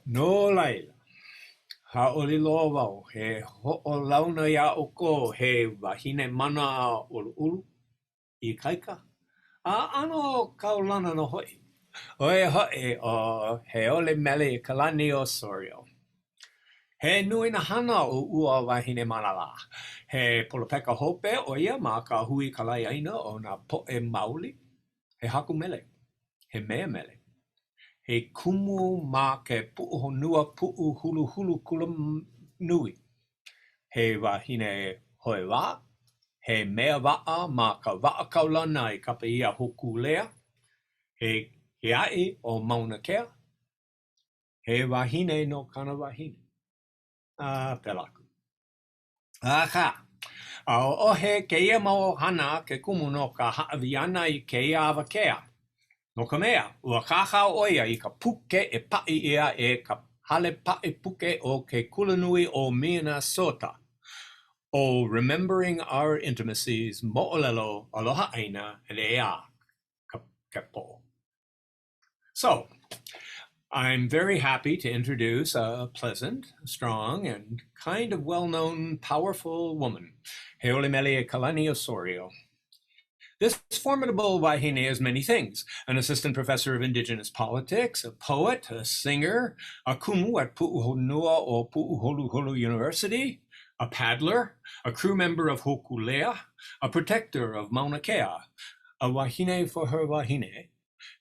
No laila, ha'oli loa wau, he ho'olauna ia oko he wahine mana ulu I kaika. A ano kaulana no hoi. Oe hoi o Heolimeleikalani Osorio. He nui na hana o ua wahine manala. He polopeka hope o ia ma ka hui kalaiaina o na po'e mauli. He haku mele. He mea mele. He kumu ma ke pu'u honua pu'u hulu hulu kula nui. He wahine hoe wa. He mea wa'a ma ka wa'a kaulana I kapa ia hoku lea. He ai o Mauna Kea. He wahine no kana wahine. Pelaku. Aka. O he keia mau hana ke kumu no ka haawiana I keia awakea. No ka mea, ua kakao oia I ka puke e pai ia e ka hale pai puke o ke kulanui o Minnesota. O remembering our intimacies, Moʻolelo, Aloha ʻāina, and ʻea ka po. So, I'm very happy to introduce a pleasant, strong, and kind of well-known, powerful woman, Heolimeleikalani Osorio. This formidable wahine is many things: an assistant professor of Indigenous politics, a poet, a singer, a kumu at Pu'uhonua o Pu'uholuholu University, a paddler, a crew member of Hokulea, a protector of Mauna Kea, a wahine for her wahine,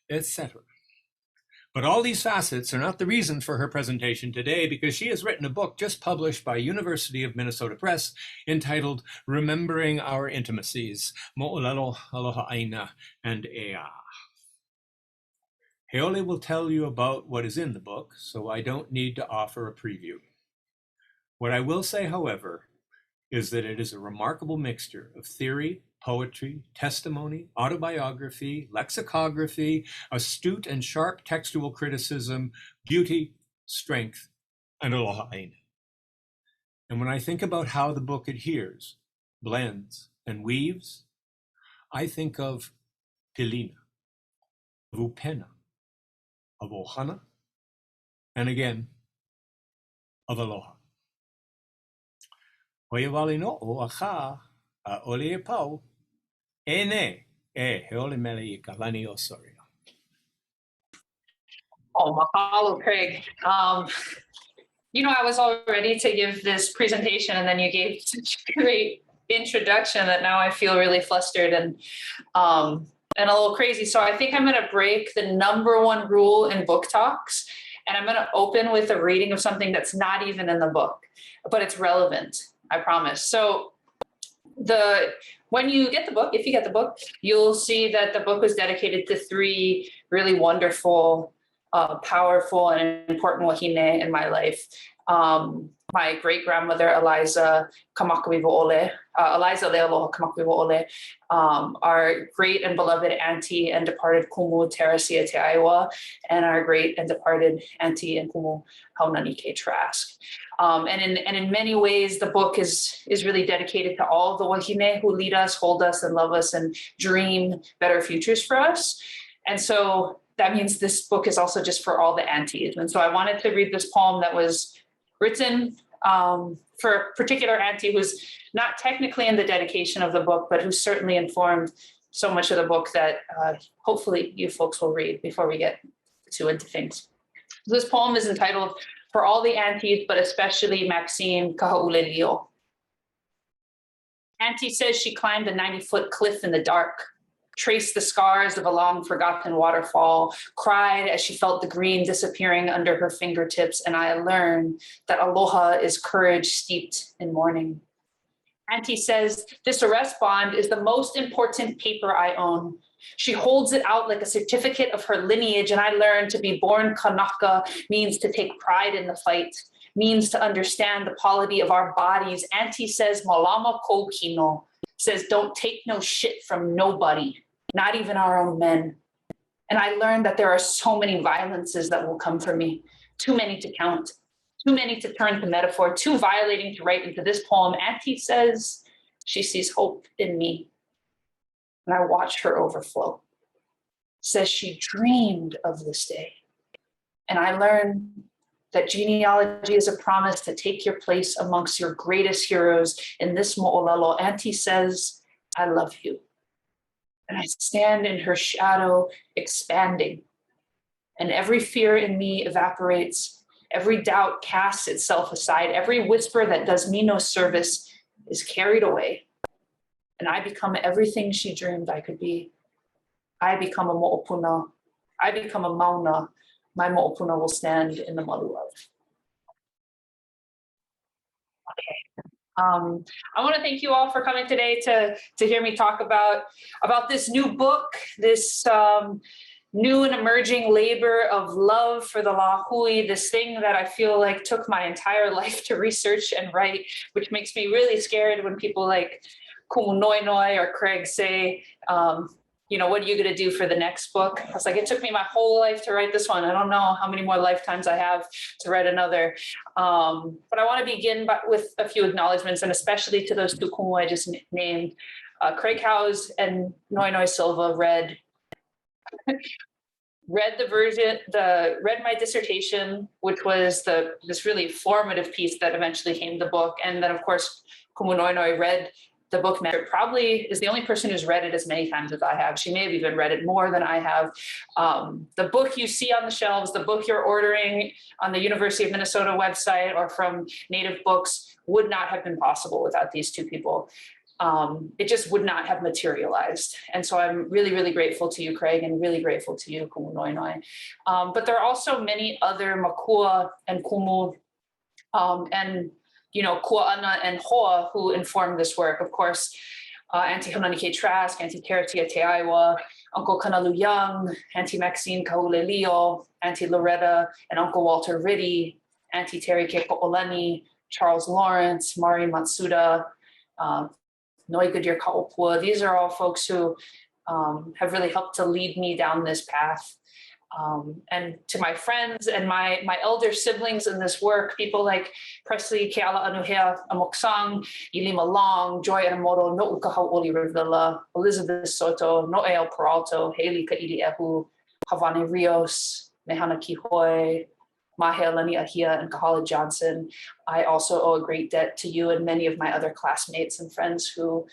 etc. But all these facets are not the reason for her presentation today, because she has written a book just published by University of Minnesota Press entitled Remembering Our Intimacies, Mo'olelo, Aloha ʻāina, and ʻea. Heoli will tell you about what is in the book, so I don't need to offer a preview. What I will say, however, is that it is a remarkable mixture of theory, poetry, testimony, autobiography, lexicography, astute and sharp textual criticism, beauty, strength, and aloha ʻāina. And when I think about how the book adheres, blends, and weaves, I think of pilina, of upena, of ohana, and again, of aloha. Hoia wale no o a ka a ole e pau, e ne e Heolimeleikalani Osorio. Oh, mahalo, Craig. You know, I was all ready to give this presentation, and then you gave such a great introduction that now I feel really flustered and a little crazy. So I think I'm going to break the #1 rule in book talks, and I'm going to open with a reading of something that's not even in the book, but it's relevant, I promise. So when you get the book, if you get the book, you'll see that the book was dedicated to 3 really wonderful, powerful and important wahine in my life. My great-grandmother, Eliza Lealoha Kamakuiwo'ole, our great and beloved auntie and departed kumu Terasia Te Aiwa, and our great and departed auntie and kumu Haunanike Trask. And in many ways, the book is really dedicated to all the wahine who lead us, hold us, and love us, and dream better futures for us. And so that means this book is also just for all the aunties. And so I wanted to read this poem that was written for a particular auntie who's not technically in the dedication of the book, but who certainly informed so much of the book that hopefully you folks will read before we get too into things. This poem is entitled For All the Aunties, but especially Maxine Kahaulelio. Auntie says she climbed a 90-foot cliff in the dark, traced the scars of a long forgotten waterfall, cried as she felt the green disappearing under her fingertips, and I learned that aloha is courage steeped in mourning. Auntie says this arrest bond is the most important paper I own. She holds it out like a certificate of her lineage, and I learned to be born Kanaka means to take pride in the fight, means to understand the polity of our bodies. Auntie says malama ko kino, says don't take no shit from nobody, not even our own men. And I learned that there are so many violences that will come for me, too many to count, too many to turn to metaphor, too violating to write into this poem. Auntie says she sees hope in me, and I watch her overflow. Says she dreamed of this day, and I learn that genealogy is a promise to take your place amongst your greatest heroes in this mo'olelo. Auntie says, I love you. And I stand in her shadow, expanding. And every fear in me evaporates. Every doubt casts itself aside. Every whisper that does me no service is carried away. And I become everything she dreamed I could be. I become a mo'opuna. I become a mauna. My mo'opuna will stand in the malu of. Okay. I want to thank you all for coming today to hear me talk about this new book, this new and emerging labor of love for the Lahui, this thing that I feel like took my entire life to research and write, which makes me really scared when people like Kumu Noi Noi or Craig say, you know, what are you going to do for the next book? I was like, it took me my whole life to write this one. I don't know how many more lifetimes I have to write another. But I want to begin with a few acknowledgements, and especially to those two kumu I just named. Craig Howes and Noi Noi Silva read my dissertation, which was this really formative piece that eventually came the book. And then of course, Kumu Noi Noi read the book. Probably is the only person who's read it as many times as I have. She may have even read it more than I have. The book you see on the shelves, the book you're ordering on the University of Minnesota website or from Native Books would not have been possible without these two people. It just would not have materialized. And so I'm really, really grateful to you, Craig, and really grateful to you, Kumu Noi Noi. But there are also many other makua and kumu and kua'ana and hoa who informed this work. Of course, Auntie Hananike Trask, Auntie Karatia Teaiwa, Uncle Kanalu Young, Auntie Maxine Kaulelio, Auntie Loretta and Uncle Walter Riddy, Auntie Terry Keko'olani, Charles Lawrence, Mari Matsuda, Noi Goodyear Ka'opua. These are all folks who have really helped to lead me down this path. And to my friends and my elder siblings in this work, people like Presley Keala Anuhea Amoksang, Ilima Long, Joy Anamoto, No'uka Hau'oli Rivilla, Elizabeth Soto, Noel Peralto, Haley Ka'ili Ehu, Havane Rios, Mehana Kihoi, Mahealani Ahia, and Kahala Johnson. I also owe a great debt to you and many of my other classmates and friends who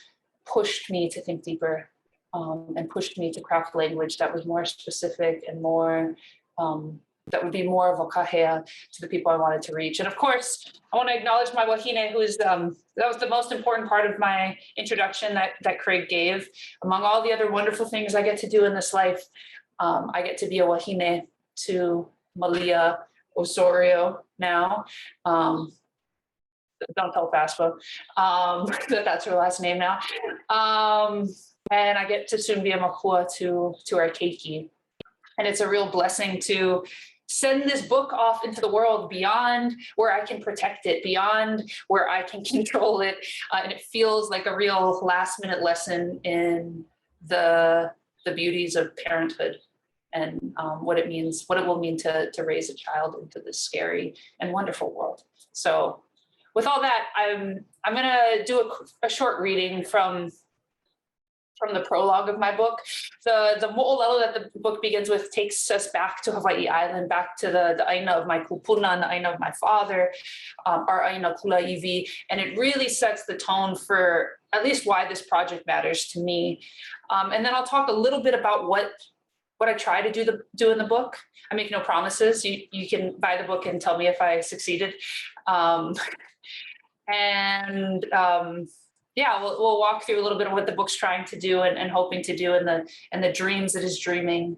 pushed me to think deeper. And pushed me to craft language that was more specific and more, that would be more of a kahea to the people I wanted to reach. And of course, I want to acknowledge my wahine, who is, that was the most important part of my introduction that Craig gave. Among all the other wonderful things I get to do in this life, I get to be a wahine to Malia Osorio now. Don't tell FASPA, that's her last name now. And I get to soon be a makua to our keiki. And it's a real blessing to send this book off into the world beyond where I can protect it, beyond where I can control it. And it feels like a real last minute lesson in the beauties of parenthood and what it will mean to raise a child into this scary and wonderful world. So with all that, I'm gonna do a short reading from the prologue of my book. The mo'olelo that the book begins with takes us back to Hawaii Island, back to the ʻāina of my kupuna and the ʻāina of my father, our ʻāina Kulaiwi, and it really sets the tone for at least why this project matters to me. And then I'll talk a little bit about what I try to do in the book. I make no promises. You can buy the book and tell me if I succeeded. Yeah, we'll walk through a little bit of what the book's trying to do and hoping to do and the dreams it is dreaming.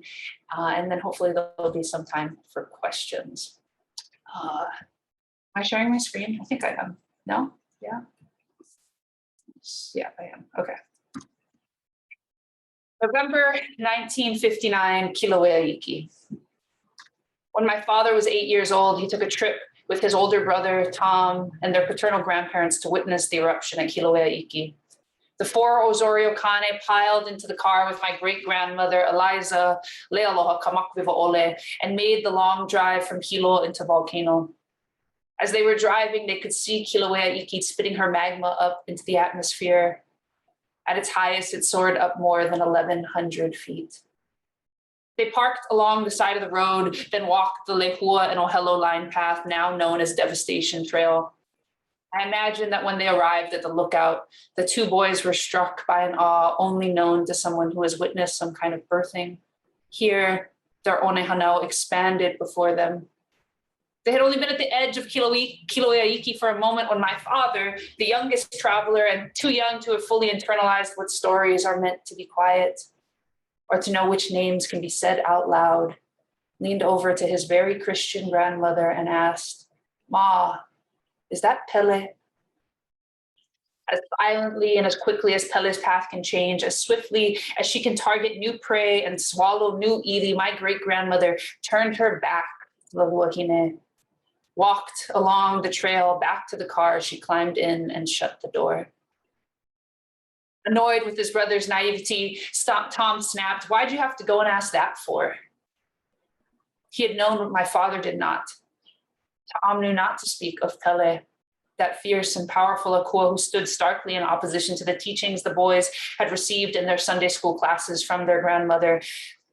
And then hopefully there'll be some time for questions. Am I sharing my screen? I think I am. No? Yeah? Yeah, I am. Okay. November 1959, Kilauea. When my father was 8 years old, he took a trip with his older brother, Tom, and their paternal grandparents to witness the eruption at Kilauea. The four Osorio Kane piled into the car with my great-grandmother, Eliza, Lealoha Kamakwiva Ole, and made the long drive from Hilo into Volcano. As they were driving, they could see Kilauea spitting her magma up into the atmosphere. At its highest, it soared up more than 1,100 feet. They parked along the side of the road, then walked the Lehua and Ohelo line path, now known as Devastation Trail. I imagine that when they arrived at the lookout, the two boys were struck by an awe only known to someone who has witnessed some kind of birthing. Here, their onehanau expanded before them. They had only been at the edge of Kilauea for a moment when my father, the youngest traveler and too young to have fully internalized what stories are meant to be quiet or to know which names can be said out loud, leaned over to his very Christian grandmother and asked, "Ma, is that Pele?" As silently and as quickly as Pele's path can change, as swiftly as she can target new prey and swallow new ili, my great-grandmother turned her back to the Luahine, walked along the trail back to the car. She climbed in and shut the door. Annoyed with his brother's naivety, Tom snapped, "Why'd you have to go and ask that for?" He had known what my father did not. Tom knew not to speak of Pele, that fierce and powerful akua who stood starkly in opposition to the teachings the boys had received in their Sunday school classes from their grandmother.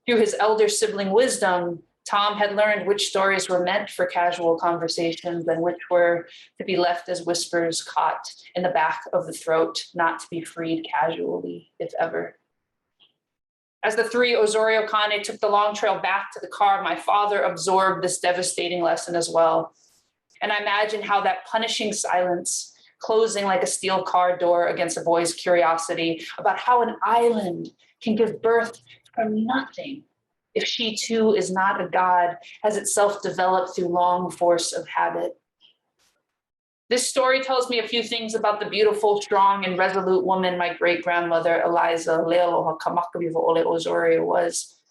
Through his elder sibling wisdom, Tom had learned which stories were meant for casual conversations and which were to be left as whispers caught in the back of the throat, not to be freed casually, if ever. As the three Osorio Kane took the long trail back to the car, my father absorbed this devastating lesson as well. And I imagine how that punishing silence, closing like a steel car door against a boy's curiosity about how an island can give birth from nothing if she too is not a god, has itself developed through long force of habit. This story tells me a few things about the beautiful, strong, and resolute woman my great-grandmother, Eliza Lealoha Kamakawiwa Ole Osorio, was.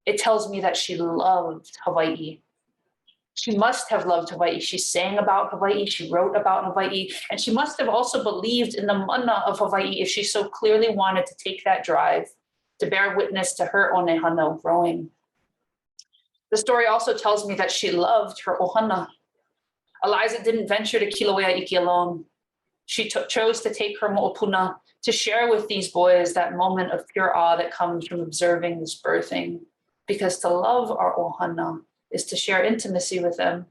It tells me that she loved Hawaii. She must have loved Hawaii. She sang about Hawaii, she wrote about Hawaii, and she must have also believed in the mana of Hawaii if she so clearly wanted to take that drive to bear witness to her onehana growing. The story also tells me that she loved her ohana. Eliza didn't venture to Kilauea alone. She chose to take her mo'opuna to share with these boys that moment of pure awe that comes from observing this birthing. Because to love our ohana is to share intimacy with them,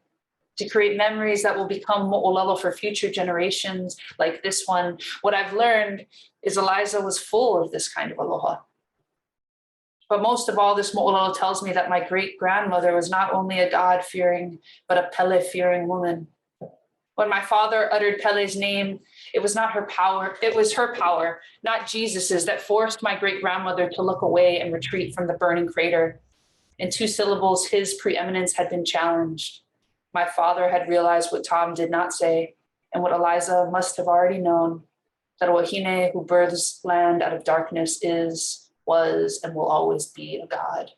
to create memories that will become mo'olelo for future generations like this one. What I've learned is Eliza was full of this kind of aloha. But most of all, this mo'olelo tells me that my great-grandmother was not only a God-fearing, but a Pele-fearing woman. When my father uttered Pele's name, it was not her power, it was her power, not Jesus's, that forced my great-grandmother to look away and retreat from the burning crater. In 2 syllables, his preeminence had been challenged. My father had realized what Tom did not say, and what Eliza must have already known, that a wahine who births land out of darkness is, was, and will always be a god.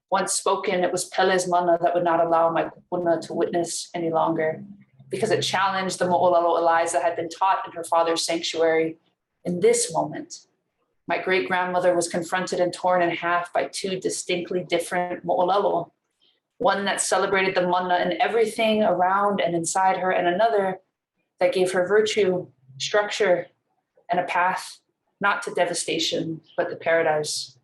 Once spoken, it was Pele's mana that would not allow my kupuna to witness any longer, because it challenged the mo'olelo Eliza had been taught in her father's sanctuary. In this moment, my great-grandmother was confronted and torn in half by 2 distinctly different mo'olelo, one that celebrated the mana and everything around and inside her, and another that gave her virtue, structure, and a path not to devastation, but to paradise.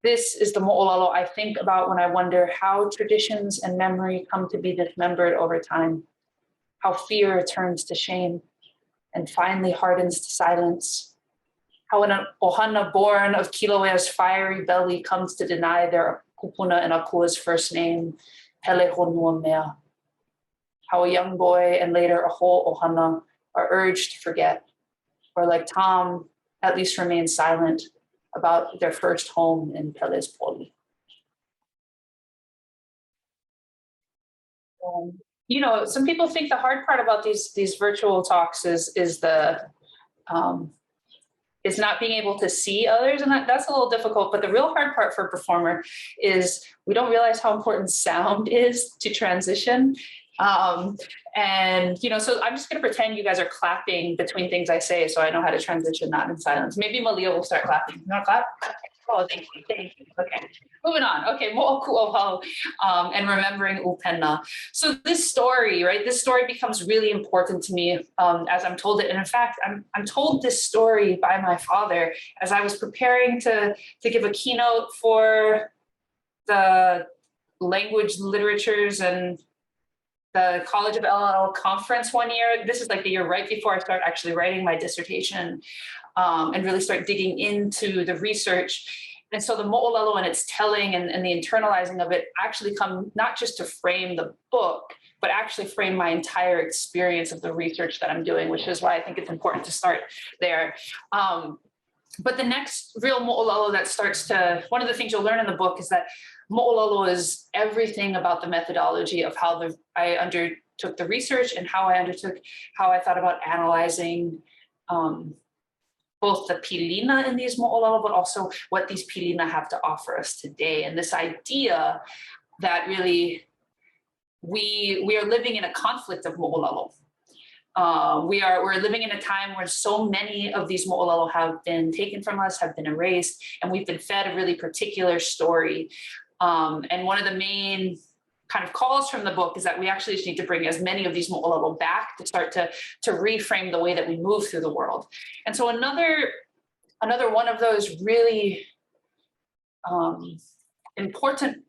This is the mo'olelo I think about when I wonder how traditions and memory come to be dismembered over time, how fear turns to shame and finally hardens to silence, how an ohana born of Kilauea's fiery belly comes to deny their kupuna and akua's first name, Pele Honua Mea, how a young boy and later a whole ohana are urged to forget, or like Tom, at least remain silent about their first home in Pele's poli. You know, some people think the hard part about these virtual talks is not being able to see others, and that's a little difficult. But the real hard part for a performer is we don't realize how important sound is to transition. And, you know, so I'm just going to pretend you guys are clapping between things I say so I know how to transition that in silence. Maybe Malia will start clapping. You want to clap? Oh, thank you, thank you. Okay, moving on. Okay, mo'oku'ohau, and remembering upena. So this story, right? This story becomes really important to me as I'm told it. And in fact, I'm told this story by my father as I was preparing to give a keynote for the language literatures and the College of LL conference one year. This is like the year right before I start actually writing my dissertation and really start digging into the research. And so the mo'olelo and its telling and the internalizing of it actually come not just to frame the book, but actually frame my entire experience of the research that I'm doing, which is why I think it's important to start there. But the next real mo'olelo that starts to, one of the things you'll learn in the book is that mo'olelo is everything about the methodology of how I undertook the research and how I thought about analyzing both the pilina in these mo'olelo, but also what these pilina have to offer us today. And this idea that really we are living in a conflict of mo'olelo. We're living in a time where so many of these mo'olelo have been taken from us, have been erased, and we've been fed a really particular story. And one of the main kind of calls from the book is that we actually just need to bring as many of these mo'olelo back to start to reframe the way that we move through the world. And so another one of those really important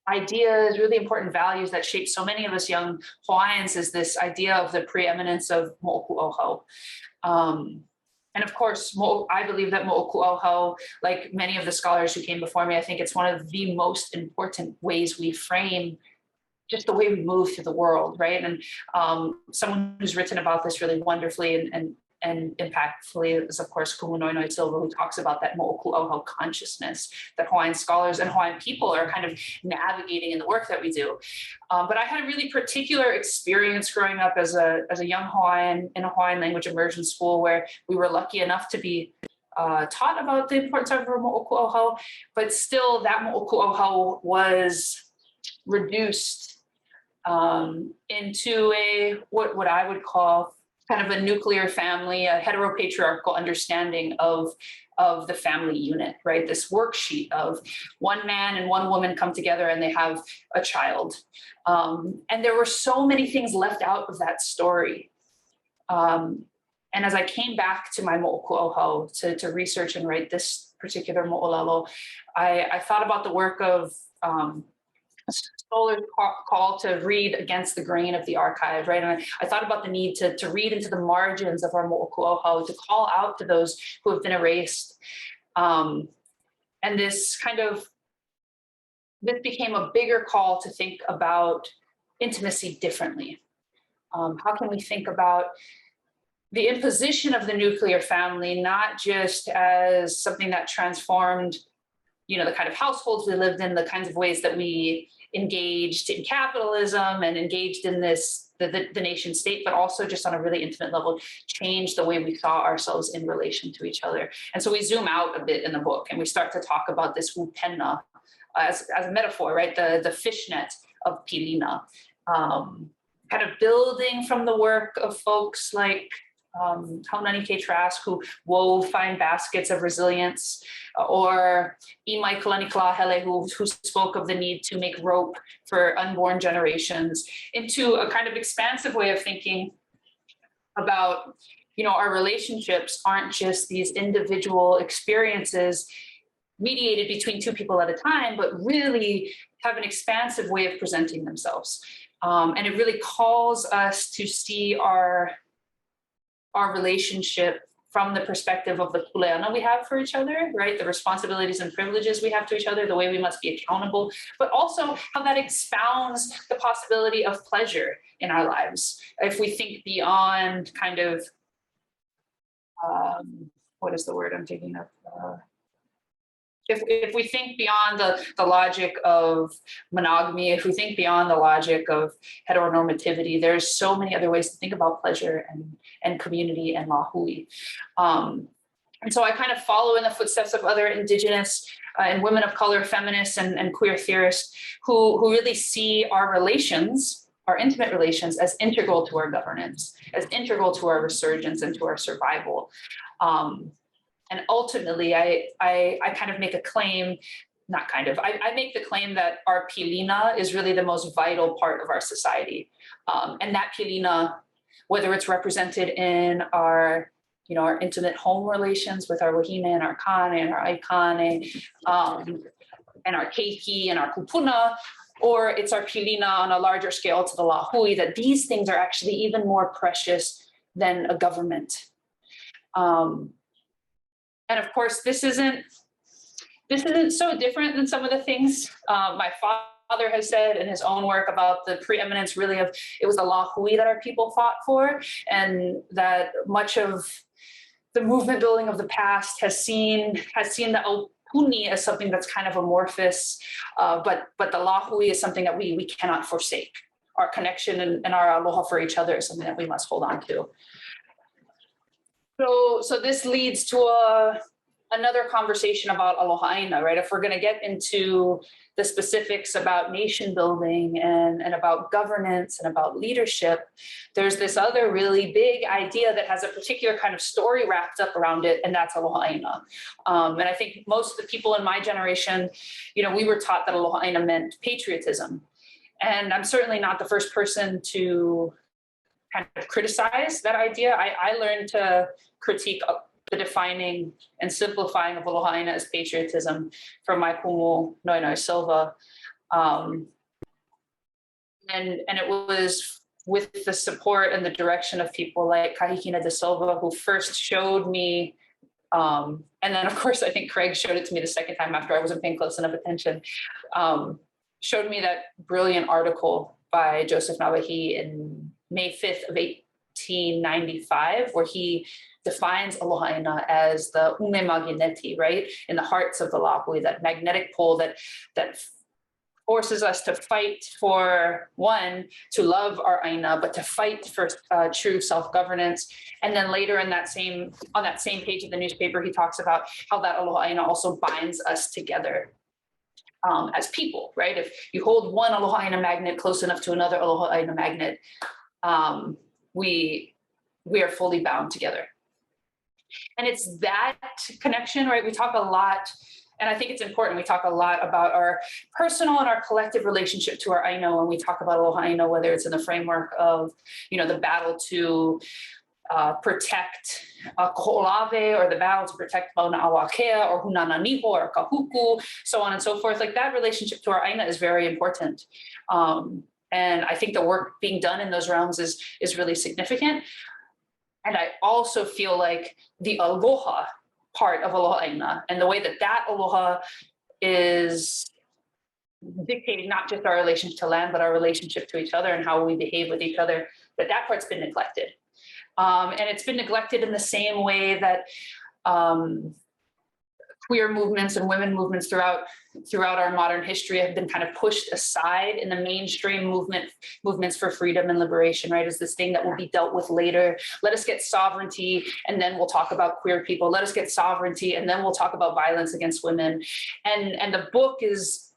ideas, really important values that shape so many of us young Hawaiians is this idea of the preeminence of mo'oku'ohau. And of course, I believe that mo'oku'ohau, like many of the scholars who came before me, I think it's one of the most important ways we frame just the way we move through the world, right? And someone who's written about this really wonderfully and impactfully is, of course, Ku'unoinoi Silva, who talks about that mo'oku'ohau consciousness that Hawaiian scholars and Hawaiian people are kind of navigating in the work that we do. But I had a really particular experience growing up as a young Hawaiian in a Hawaiian language immersion school where we were lucky enough to be taught about the importance of mo'oku'ohau, but still that mo'oku'ohau was reduced into what I would call kind of a nuclear family, a heteropatriarchal understanding of the family unit, right? This worksheet of one man and one woman come together and they have a child. And there were so many things left out of that story. And as I came back to my mo'oku'ohau to research and write this particular mo'olelo, I thought about the work of scholars call to read against the grain of the archive, right? And I thought about the need to read into the margins of our mo'oku'ohau, to call out to those who have been erased. And this became a bigger call to think about intimacy differently. How can we think about the imposition of the nuclear family, not just as something that transformed, the kind of households we lived in, the kinds of ways that we engaged in capitalism and engaged in the nation state, but also just on a really intimate level, changed the way we saw ourselves in relation to each other. And so we zoom out a bit in the book and we start to talk about this upena as a metaphor, right? The fishnet of pilina, kind of building from the work of folks like Haunani K. Trask, who wove fine baskets of resilience, or Imai Kalani who spoke of the need to make rope for unborn generations, into a kind of expansive way of thinking about, our relationships aren't just these individual experiences mediated between two people at a time, but really have an expansive way of presenting themselves. And it really calls us to see our relationship from the perspective of the kuleana we have for each other, right? The responsibilities and privileges we have to each other, the way we must be accountable, but also how that expounds the possibility of pleasure in our lives. If we think beyond kind of, what is the word I'm thinking of? If we think beyond the logic of monogamy, if we think beyond the logic of heteronormativity, there's so many other ways to think about pleasure and community and lahui. And so I kind of follow in the footsteps of other Indigenous and women of color feminists and queer theorists who really see our relations, our intimate relations, as integral to our governance, as integral to our resurgence and to our survival. And ultimately, I kind of make a claim, not kind of, I make the claim that our pilina is really the most vital part of our society. And that pilina, whether it's represented in our, our intimate home relations with our wahine and our kane and our aikane, and our keiki and our kupuna, or it's our pilina on a larger scale to the lahui, that these things are actually even more precious than a government. And of course, this isn't so different than some of the things my father has said in his own work about the preeminence really of, it was the lahui that our people fought for, and that much of the movement building of the past has seen the Puni as something that's kind of amorphous, but the lahui is something that we cannot forsake. Our connection and our aloha for each other is something that we must hold on to. So this leads to another conversation about aloha ʻāina, right? If we're going to get into the specifics about nation building and about governance and about leadership, there's this other really big idea that has a particular kind of story wrapped up around it, and that's aloha ʻāina. And I think most of the people in my generation, we were taught that aloha ʻāina meant patriotism. And I'm certainly not the first person to kind of criticize that idea. I learned to critique the defining and simplifying of aloha ʻāina as patriotism from my kumu Noenoi Silva. And it was with the support and the direction of people like Kahikina de Silva, who first showed me, and then of course, I think Craig showed it to me the second time after I wasn't paying close enough attention, showed me that brilliant article by Joseph Nawahi in May 5th of 1895, where he defines aloha ʻāina as the ume magneti, right? In the hearts of the lahui, that magnetic pole that forces us to fight for, one, to love our ʻāina, but to fight for true self-governance. And then later on that same page of the newspaper, he talks about how that aloha ʻāina also binds us together as people, right? If you hold one aloha ʻāina magnet close enough to another aloha ʻāina magnet, we are fully bound together. And it's that connection, right? We talk a lot, and I think it's important, we talk a lot about our personal and our collective relationship to our ʻāina when we talk about aloha ʻāina, whether it's in the framework of, the battle to protect Ko'olave, or the battle to protect Mauna Awakea, or Hunana Niho, or Kahuku, so on and so forth. Like, that relationship to our ʻāina is very important. And I think the work being done in those realms is really significant. And I also feel like the aloha part of aloha ʻāina, and the way that aloha is dictating not just our relationship to land, but our relationship to each other and how we behave with each other, that part's been neglected. And it's been neglected in the same way that queer movements and women movements throughout our modern history have been kind of pushed aside in the mainstream movements for freedom and liberation, right? Is this thing that will be dealt with later. Let us get sovereignty, and then we'll talk about queer people. Let us get sovereignty, and then we'll talk about violence against women. And the book is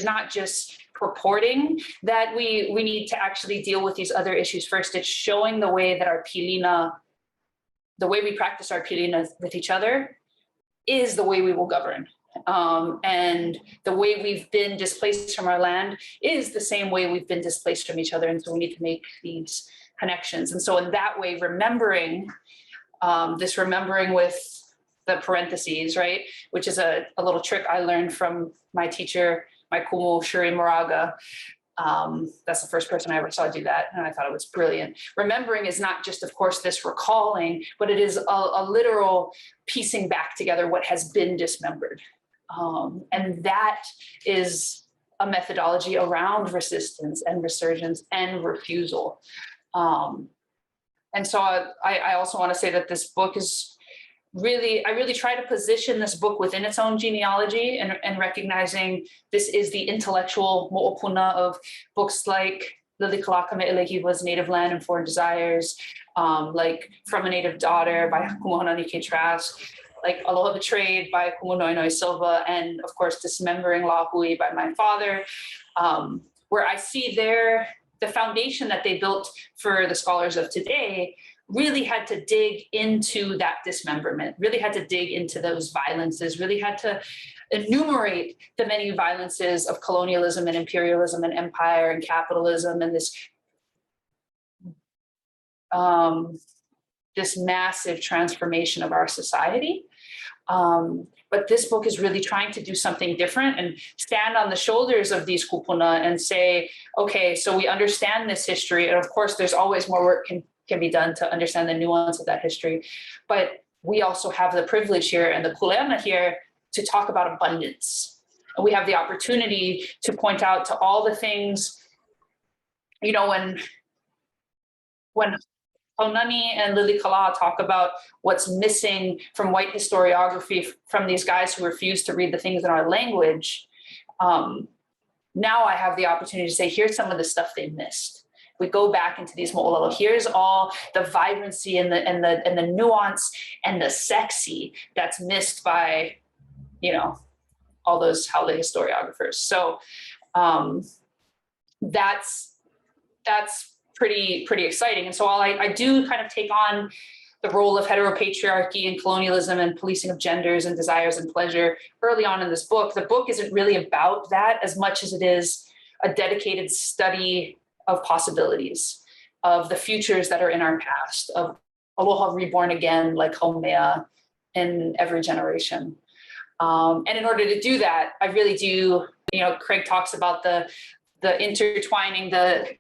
not just purporting that we need to actually deal with these other issues first. It's showing the way that our pilina, the way we practice our pilina with each other, is the way we will govern. And the way we've been displaced from our land is the same way we've been displaced from each other. And so we need to make these connections. And so in that way, remembering with the parentheses, right? Which is a little trick I learned from my teacher, my kumu, Shuri Moraga. That's the first person I ever saw do that, and I thought it was brilliant. Remembering is not just, of course, this recalling, but it is a literal piecing back together what has been dismembered. And that is a methodology around resistance and resurgence and refusal. And so I also want to say that this book is I really try to position this book within its own genealogy, and recognizing this is the intellectual mo'opuna of books like Lili Kalakame'elehiwa's Native Land and Foreign Desires, like From a Native Daughter by Kumuhanani K. Trask, like Aloha Betrayed by Kumu Noenoi Silva, and of course Dismembering Lahui by my father, where I see the foundation that they built for the scholars of today really had to dig into that dismemberment, really had to dig into those violences, really had to enumerate the many violences of colonialism and imperialism and empire and capitalism and this massive transformation of our society. But this book is really trying to do something different and stand on the shoulders of these kupuna and say, okay, so we understand this history. And of course, there's always more work can be done to understand the nuance of that history. But we also have the privilege here and the kuleana here to talk about abundance. And we have the opportunity to point out to all the things, you know, when Honani and Lili Kala talk about what's missing from white historiography from these guys who refuse to read the things in our language. Now I have the opportunity to say, here's some of the stuff they missed. We go back into these mo'olelo. Here's all the vibrancy and the nuance and the sexy that's missed by, you know, all those Haole historiographers. So that's pretty exciting. And so while I do kind of take on the role of heteropatriarchy and colonialism and policing of genders and desires and pleasure early on in this book, the book isn't really about that as much as it is a dedicated study of possibilities, of the futures that are in our past, of aloha reborn again, like Haumea in every generation. And in order to do that, I really do, you know, Craig talks about the intertwining, the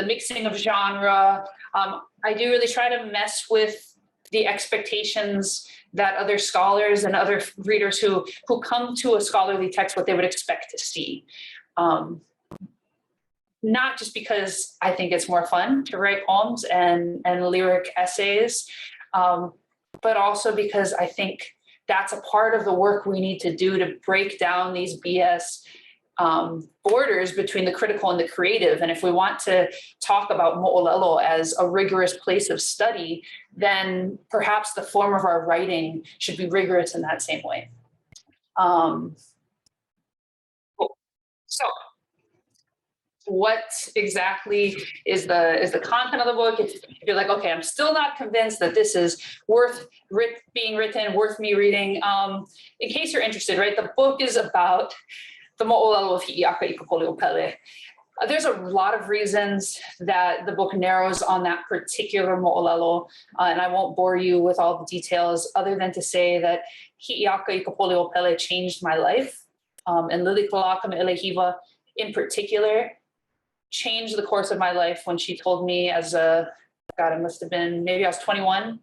mixing of genre. I do really try to mess with the expectations that other scholars and other readers who come to a scholarly text, what they would expect to see. Not just because I think it's more fun to write poems and lyric essays, but also because I think that's a part of the work we need to do to break down these BS borders between the critical and the creative. And if we want to talk about Mo'olelo as a rigorous place of study, then perhaps the form of our writing should be rigorous in that same way. So what exactly is the content of the book? If you're like, okay, I'm still not convinced that this is worth being written, worth me reading, in case you're interested, right? The book is about the mo'olelo of Hi'iaka Ikapoleo. There's a lot of reasons that the book narrows on that particular mo'olelo, and I won't bore you with all the details other than to say that Hi'iaka Ikapoleo changed my life, and Lili Kalaka Me'elehiva in particular changed the course of my life when she told me as a, God, it must have been, maybe I was 21,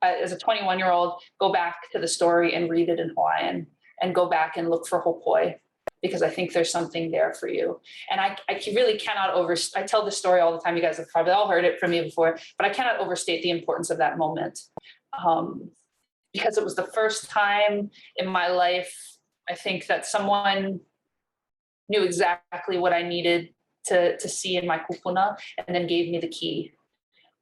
as a 21-year-old, go back to the story and read it in Hawaiian and go back and look for hopoi, because I think there's something there for you. And I really cannot I tell this story all the time. You guys have probably all heard it from me before, but I cannot overstate the importance of that moment. Because it was the first time in my life, I think, that someone knew exactly what I needed to see in my kupuna and then gave me the key.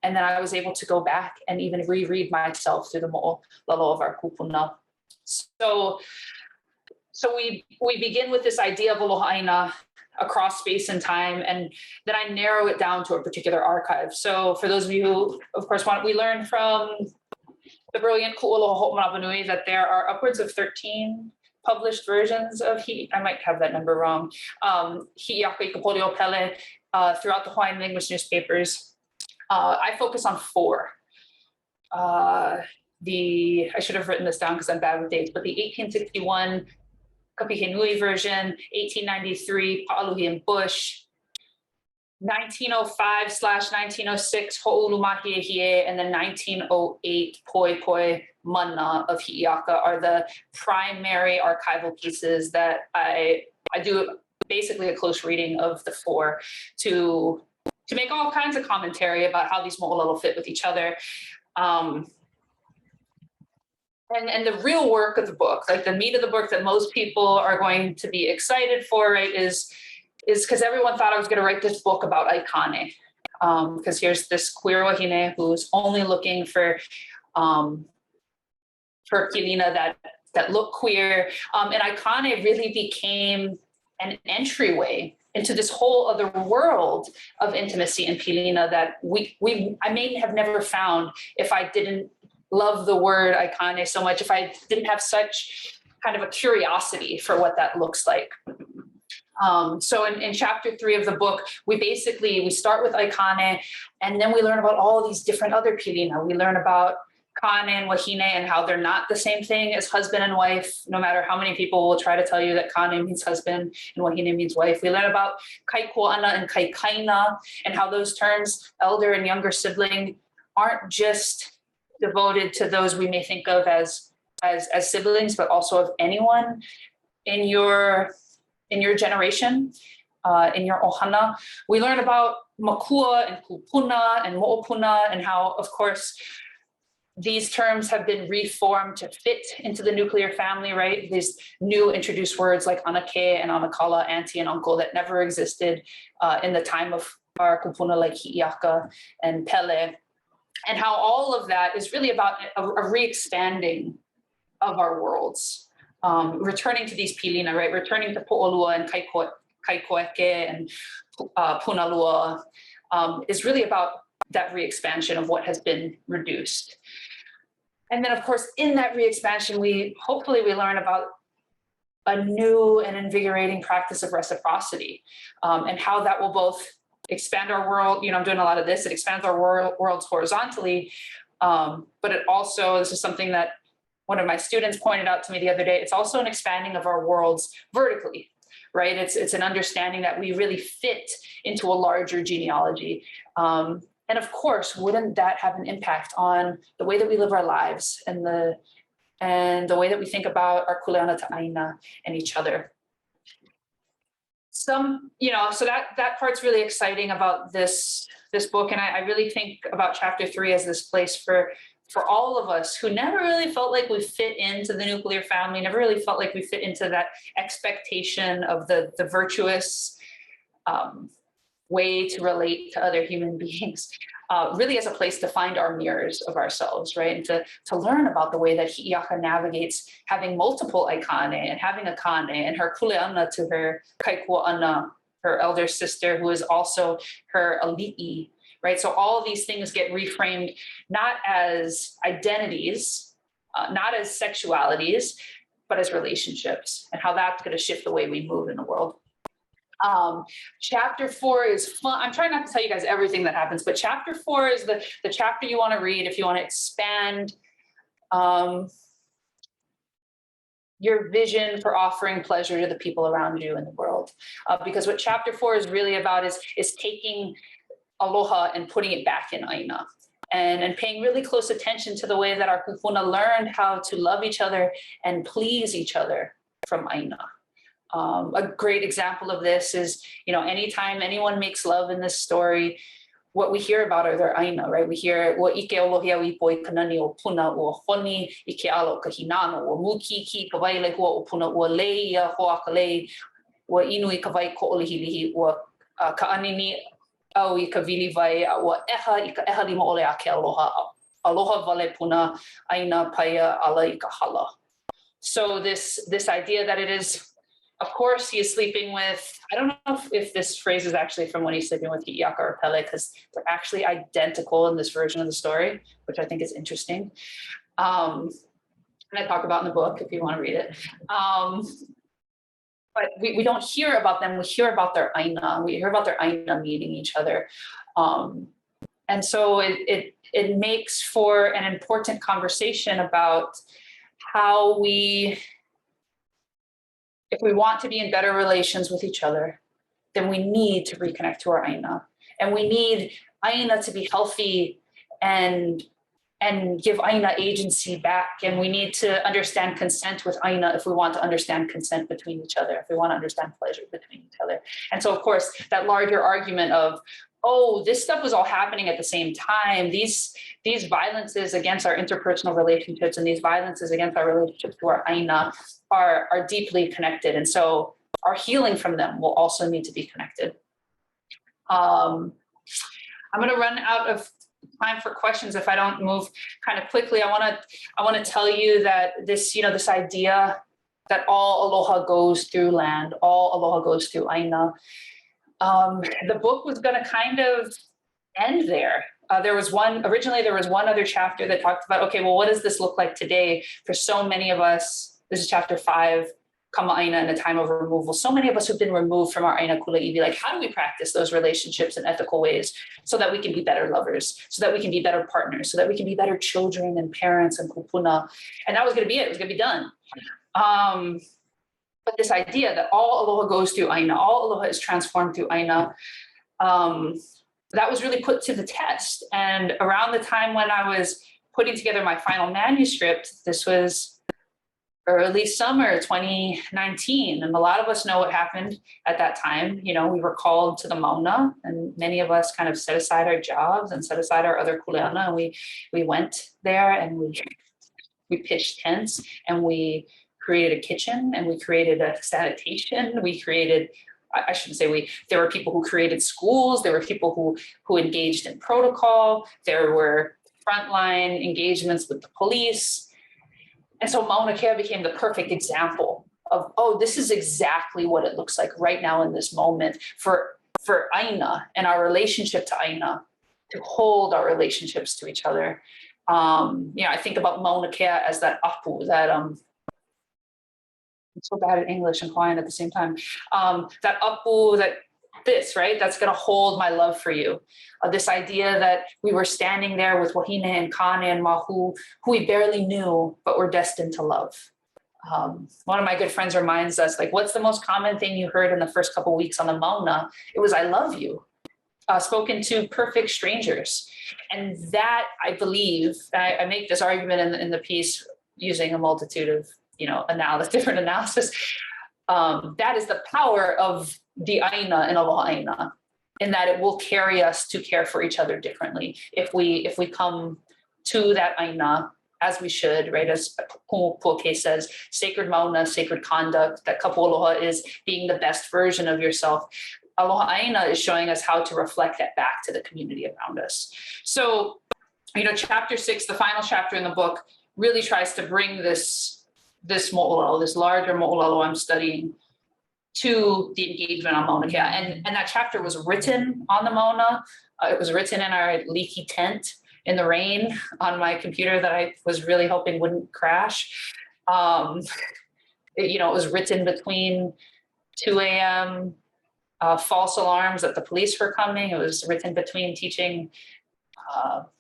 And then I was able to go back and even reread myself through the mo'olelo of our kupuna. So we begin with this idea of aloha ʻāina across space and time, and then I narrow it down to a particular archive. So for those of you who, of course, we learned from the brilliant Ku'aloha Ho'omanawanui that there are upwards of 13 published versions of I might have that number wrong, Hi'iaka Ikapoleo Pele throughout the Hawaiian language newspapers. I focus on 4. I should have written this down because I'm bad with dates, but the 1861 Kapihenui version, 1893 Pa'aluhi and Bush, 1905/1906 Ho'olumahiehie, and then 1908 Poi Poi Mana of Hi'iaka are the primary archival pieces that I do basically a close reading of the 4 to make all kinds of commentary about how these mo'olelo fit with each other. And the real work of the book, like the meat of the book that most people are going to be excited for, right, is because everyone thought I was going to write this book about aikane. Because here's this queer wahine who's only looking for kilina that look queer. And aikane really became an entryway into this whole other world of intimacy and pilina that I may have never found if I didn't love the word ʻAikane so much, if I didn't have such kind of a curiosity for what that looks like. So in chapter 3 of the book, we start with ʻAikane, and then we learn about all these different other pilina. We learn about kane and wahine and how they're not the same thing as husband and wife, no matter how many people will try to tell you that kane means husband and wahine means wife. We learn about kaikuana and kaikaina and how those terms, elder and younger sibling, aren't just devoted to those we may think of as siblings, but also of anyone in your generation, in your ohana. We learn about makua and kupuna and mo'opuna and how, of course, these terms have been reformed to fit into the nuclear family, right? These new introduced words like anake and anakala, auntie and uncle, that never existed in the time of our kupuna like hi'iaka and pele. And how all of that is really about a re-expanding of our worlds, returning to these pilina, right? Returning to po'olua and kaikoeke and punalua is really about that re-expansion of what has been reduced. And then, of course, in that re-expansion, hopefully we learn about a new and invigorating practice of reciprocity, and how that will both expand our world. I'm doing a lot of this. It expands our worlds horizontally, but it also, this is something that one of my students pointed out to me the other day, it's also an expanding of our worlds vertically, right? It's an understanding that we really fit into a larger genealogy. And of course, wouldn't that have an impact on the way that we live our lives and the way that we think about our kuleana to ʻāina and each other? So that part's really exciting about this book. And I really think about chapter 3 as this place for all of us who never really felt like we fit into the nuclear family, never really felt like we fit into that expectation of the virtuous way to relate to other human beings, really as a place to find our mirrors of ourselves, right? And to learn about the way that hi'iaka navigates having multiple ʻaikane and having a kane and her kuleana to her kaikuaʻana, her elder sister, who is also her ali'i, right? So all of these things get reframed not as identities, not as sexualities, but as relationships, and how that's going to shift the way we move in the world. Chapter 4 is fun. I'm trying not to tell you guys everything that happens, but chapter 4 is the chapter you want to read if you want to expand your vision for offering pleasure to the people around you in the world. Because what chapter 4 is really about is taking aloha and putting it back in ʻāina, and paying really close attention to the way that our kupuna learned how to love each other and please each other from ʻāina. A great example of this is, anytime anyone makes love in this story, what we hear about are their ʻāina, right? We hear, "Ua ike olohia i poi kanani o puna, ua honi i ke alo ka hinano, ua mukiki ka waile hua o puna, ua lei ia hoaka lei, ua inu i ka wai koʻolihilihi, ua ka anini au i ka vili vai, ua eha i ka eha lima ole a ke aloha, aloha wale puna, ʻāina paia ala i ka hala." So this idea that it is, of course, he is sleeping with, I don't know if this phrase is actually from when he's sleeping with hi'iaka or pele, because they're actually identical in this version of the story, which I think is interesting. And I talk about in the book if you want to read it. But we don't hear about them. We hear about their ʻāina. We hear about their ʻāina meeting each other. And so it makes for an important conversation about how if we want to be in better relations with each other, then we need to reconnect to our ʻāina. And we need ʻāina to be healthy and give ʻāina agency back. And we need to understand consent with ʻāina if we want to understand consent between each other, if we want to understand pleasure between each other. And so, of course, that larger argument of, oh, this stuff was all happening at the same time. These violences against our interpersonal relationships and these violences against our relationships to our ʻāina are deeply connected. And so our healing from them will also need to be connected. I'm going to run out of time for questions if I don't move kind of quickly. I want to tell you that this idea that all aloha goes through land, all aloha goes through ʻāina, the book was going to kind of end there. Originally there was one other chapter that talked about, okay, well, what does this look like today for so many of us? This is chapter 5, kama ʻāina in a time of removal. So many of us who've been removed from our ʻāina kuleʻiwi, like, how do we practice those relationships in ethical ways so that we can be better lovers, so that we can be better partners, so that we can be better children and parents and kupuna. And that was going to be it. It was going to be done. But this idea that all aloha goes through ʻāina, all aloha is transformed through ʻāina, that was really put to the test. And around the time when I was putting together my final manuscript, this was early summer 2019, and a lot of us know what happened at that time. You know, we were called to the mauna, and many of us kind of set aside our jobs and set aside our other kuleana, and we went there and we pitched tents, and we created a kitchen, and we created a sanitation. We created, I shouldn't say there were people who created schools. There were people who engaged in protocol. There were frontline engagements with the police. And so Mauna Kea became the perfect example of, oh, this is exactly what it looks like right now in this moment for ʻāina and our relationship to ʻāina, to hold our relationships to each other. I think about Mauna Kea as that apu, that I'm so bad at English and Hawaiian at the same time. That apu, that's going to hold my love for you. This idea that we were standing there with wahine and kane and mahu, who we barely knew, but were destined to love. One of my good friends reminds us, like, what's the most common thing you heard in the first couple of weeks on the mauna? It was, I love you, spoken to perfect strangers. And that, I believe, I make this argument in the piece using a multitude of, different analysis. That is the power of the ʻāina and aloha ʻāina, in that it will carry us to care for each other differently if we come to that ʻāina as we should, right? As Puake says, sacred mauna, sacred conduct, that kapu aloha is being the best version of yourself. Aloha ʻāina is showing us how to reflect that back to the community around us. So, chapter 6, the final chapter in the book, really tries to bring this moʻolelo, this larger moʻolelo I'm studying, to the engagement on Mauna Kea. And that chapter was written on the Mauna. It was written in our leaky tent in the rain on my computer that I was really hoping wouldn't crash. It was written between 2 a.m., false alarms that the police were coming. It was written between teaching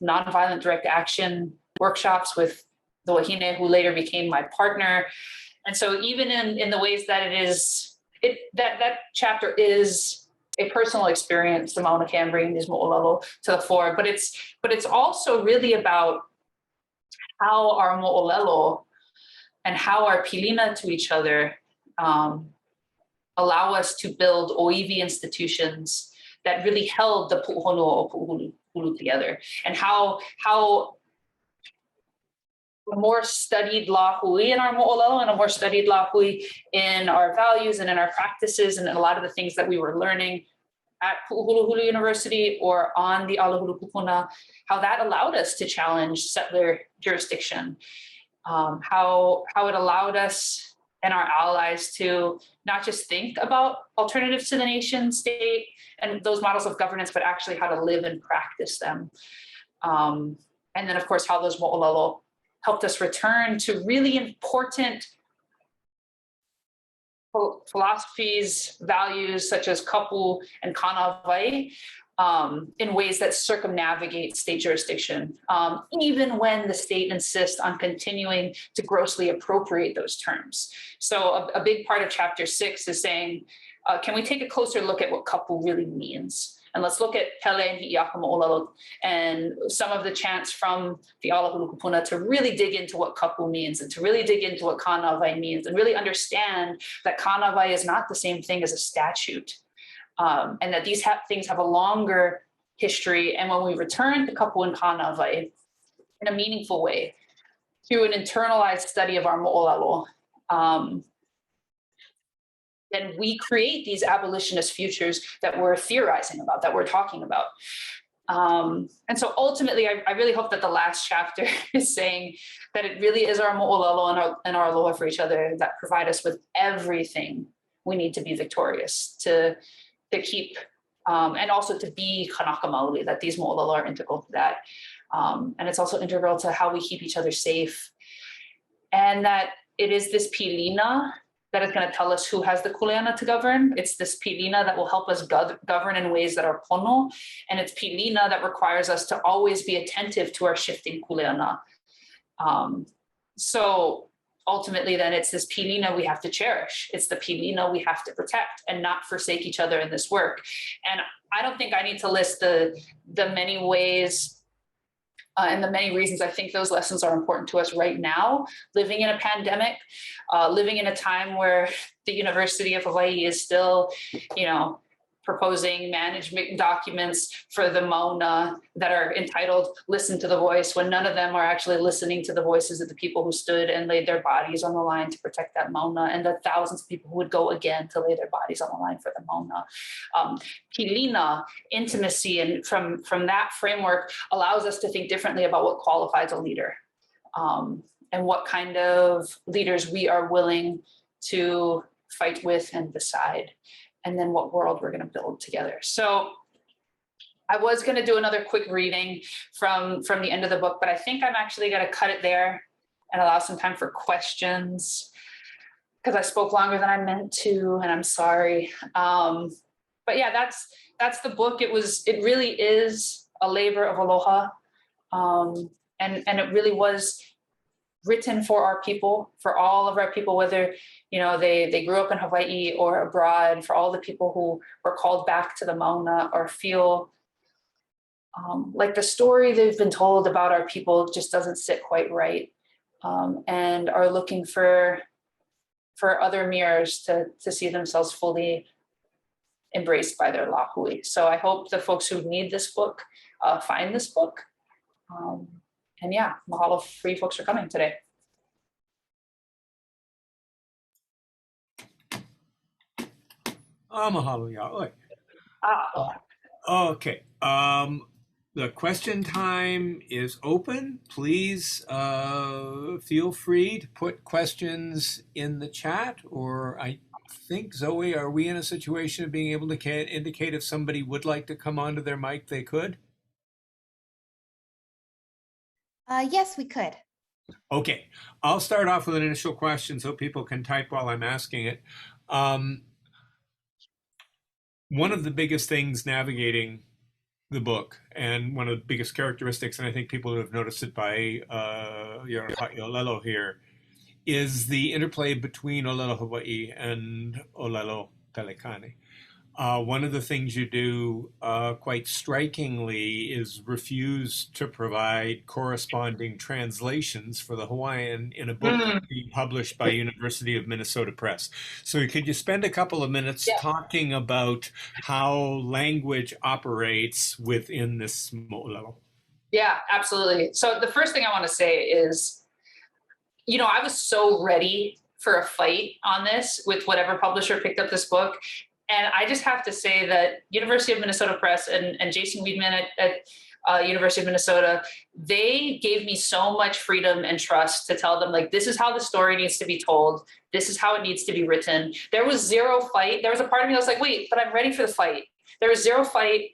nonviolent direct action workshops with the wahine who later became my partner. And so even in the ways that that chapter is a personal experience, the Mauna Kea bringing these moʻolelo to the fore, but it's also really about how our moʻolelo and how our pilina to each other allow us to build oiwi institutions that really held the puʻuhonua o puʻuhulu together, and how a more studied lahui in our moʻolelo and a more studied lahui in our values and in our practices and in a lot of the things that we were learning at Puʻuhuluhulu University or on the Alahulu Kupuna, how that allowed us to challenge settler jurisdiction, how it allowed us and our allies to not just think about alternatives to the nation state and those models of governance, but actually how to live and practice them. And then, of course, how those moʻolelo helped us return to really important philosophies, values such as kapu and kana Hawaii, in ways that circumnavigate state jurisdiction, even when the state insists on continuing to grossly appropriate those terms. So a big part of chapter 6 is saying, can we take a closer look at what kapu really means? And let's look at Pele and Hi'iaka Mo'olelo and some of the chants from the Alahulu Kupuna to really dig into what kapu means and to really dig into what kana Hawaii means and really understand that kana Hawaii is not the same thing as a statute, and that these things have a longer history. And when we return to kapu and kana Hawaii in a meaningful way through an internalized study of our mo'olelo, then we create these abolitionist futures that we're theorizing about, that we're talking about. And so ultimately, I really hope that the last chapter is saying that it really is our mo'olelo and our aloha for each other that provide us with everything we need to be victorious, to keep and also to be kanaka maoli, that these mo'olelo are integral to that. And it's also integral to how we keep each other safe. And that it is this pilina that is going to tell us who has the kuleana to govern. It's this pilina that will help us govern in ways that are pono. And it's pilina that requires us to always be attentive to our shifting kuleana. So ultimately, then it's this pilina we have to cherish. It's the pilina we have to protect and not forsake each other in this work. And I don't think I need to list the many ways and the many reasons I think those lessons are important to us right now, living in a pandemic, living in a time where the University of Hawaii is still, proposing management documents for the Mauna that are entitled Listen to the Voice, when none of them are actually listening to the voices of the people who stood and laid their bodies on the line to protect that Mauna, and the thousands of people who would go again to lay their bodies on the line for the Mauna. Pilina, intimacy, and from that framework allows us to think differently about what qualifies a leader, and what kind of leaders we are willing to fight with and beside, and then what world we're going to build together. So I was going to do another quick reading from the end of the book, but I think I'm actually going to cut it there and allow some time for questions, because I spoke longer than I meant to, and I'm sorry. But yeah, that's the book. It really is a labor of aloha. And it really was written for our people, for all of our people, whether they grew up in Hawaii or abroad, for all the people who were called back to the Mauna or feel like the story they've been told about our people just doesn't sit quite right, and are looking for other mirrors to see themselves fully embraced by their lahui. So I hope the folks who need this book find this book. And yeah, mahalo for you folks for coming today. Mahalo yaoi. Okay. The question time is open. Please feel free to put questions in the chat, or I think, Zoe, are we in a situation of being able to indicate if somebody would like to come onto their mic, they could? Yes, we could. Okay, I'll start off with an initial question so people can type while I'm asking it. One of the biggest things navigating the book, and one of the biggest characteristics, and I think people have noticed it by Moʻolelo here, is the interplay between ʻōlelo Hawaii and ʻōlelo Pelekane. One of the things you do quite strikingly is refuse to provide corresponding translations for the Hawaiian in a book being published by University of Minnesota Press. So could you spend a couple of minutes talking about how language operates within this mo'olelo? Yeah, absolutely. So the first thing I want to say is, I was so ready for a fight on this with whatever publisher picked up this book. And I just have to say that University of Minnesota Press and Jason Weidman at University of Minnesota, they gave me so much freedom and trust to tell them, like, this is how the story needs to be told. This is how it needs to be written. There was zero fight. There was a part of me that was like, wait, but I'm ready for the fight. There was zero fight.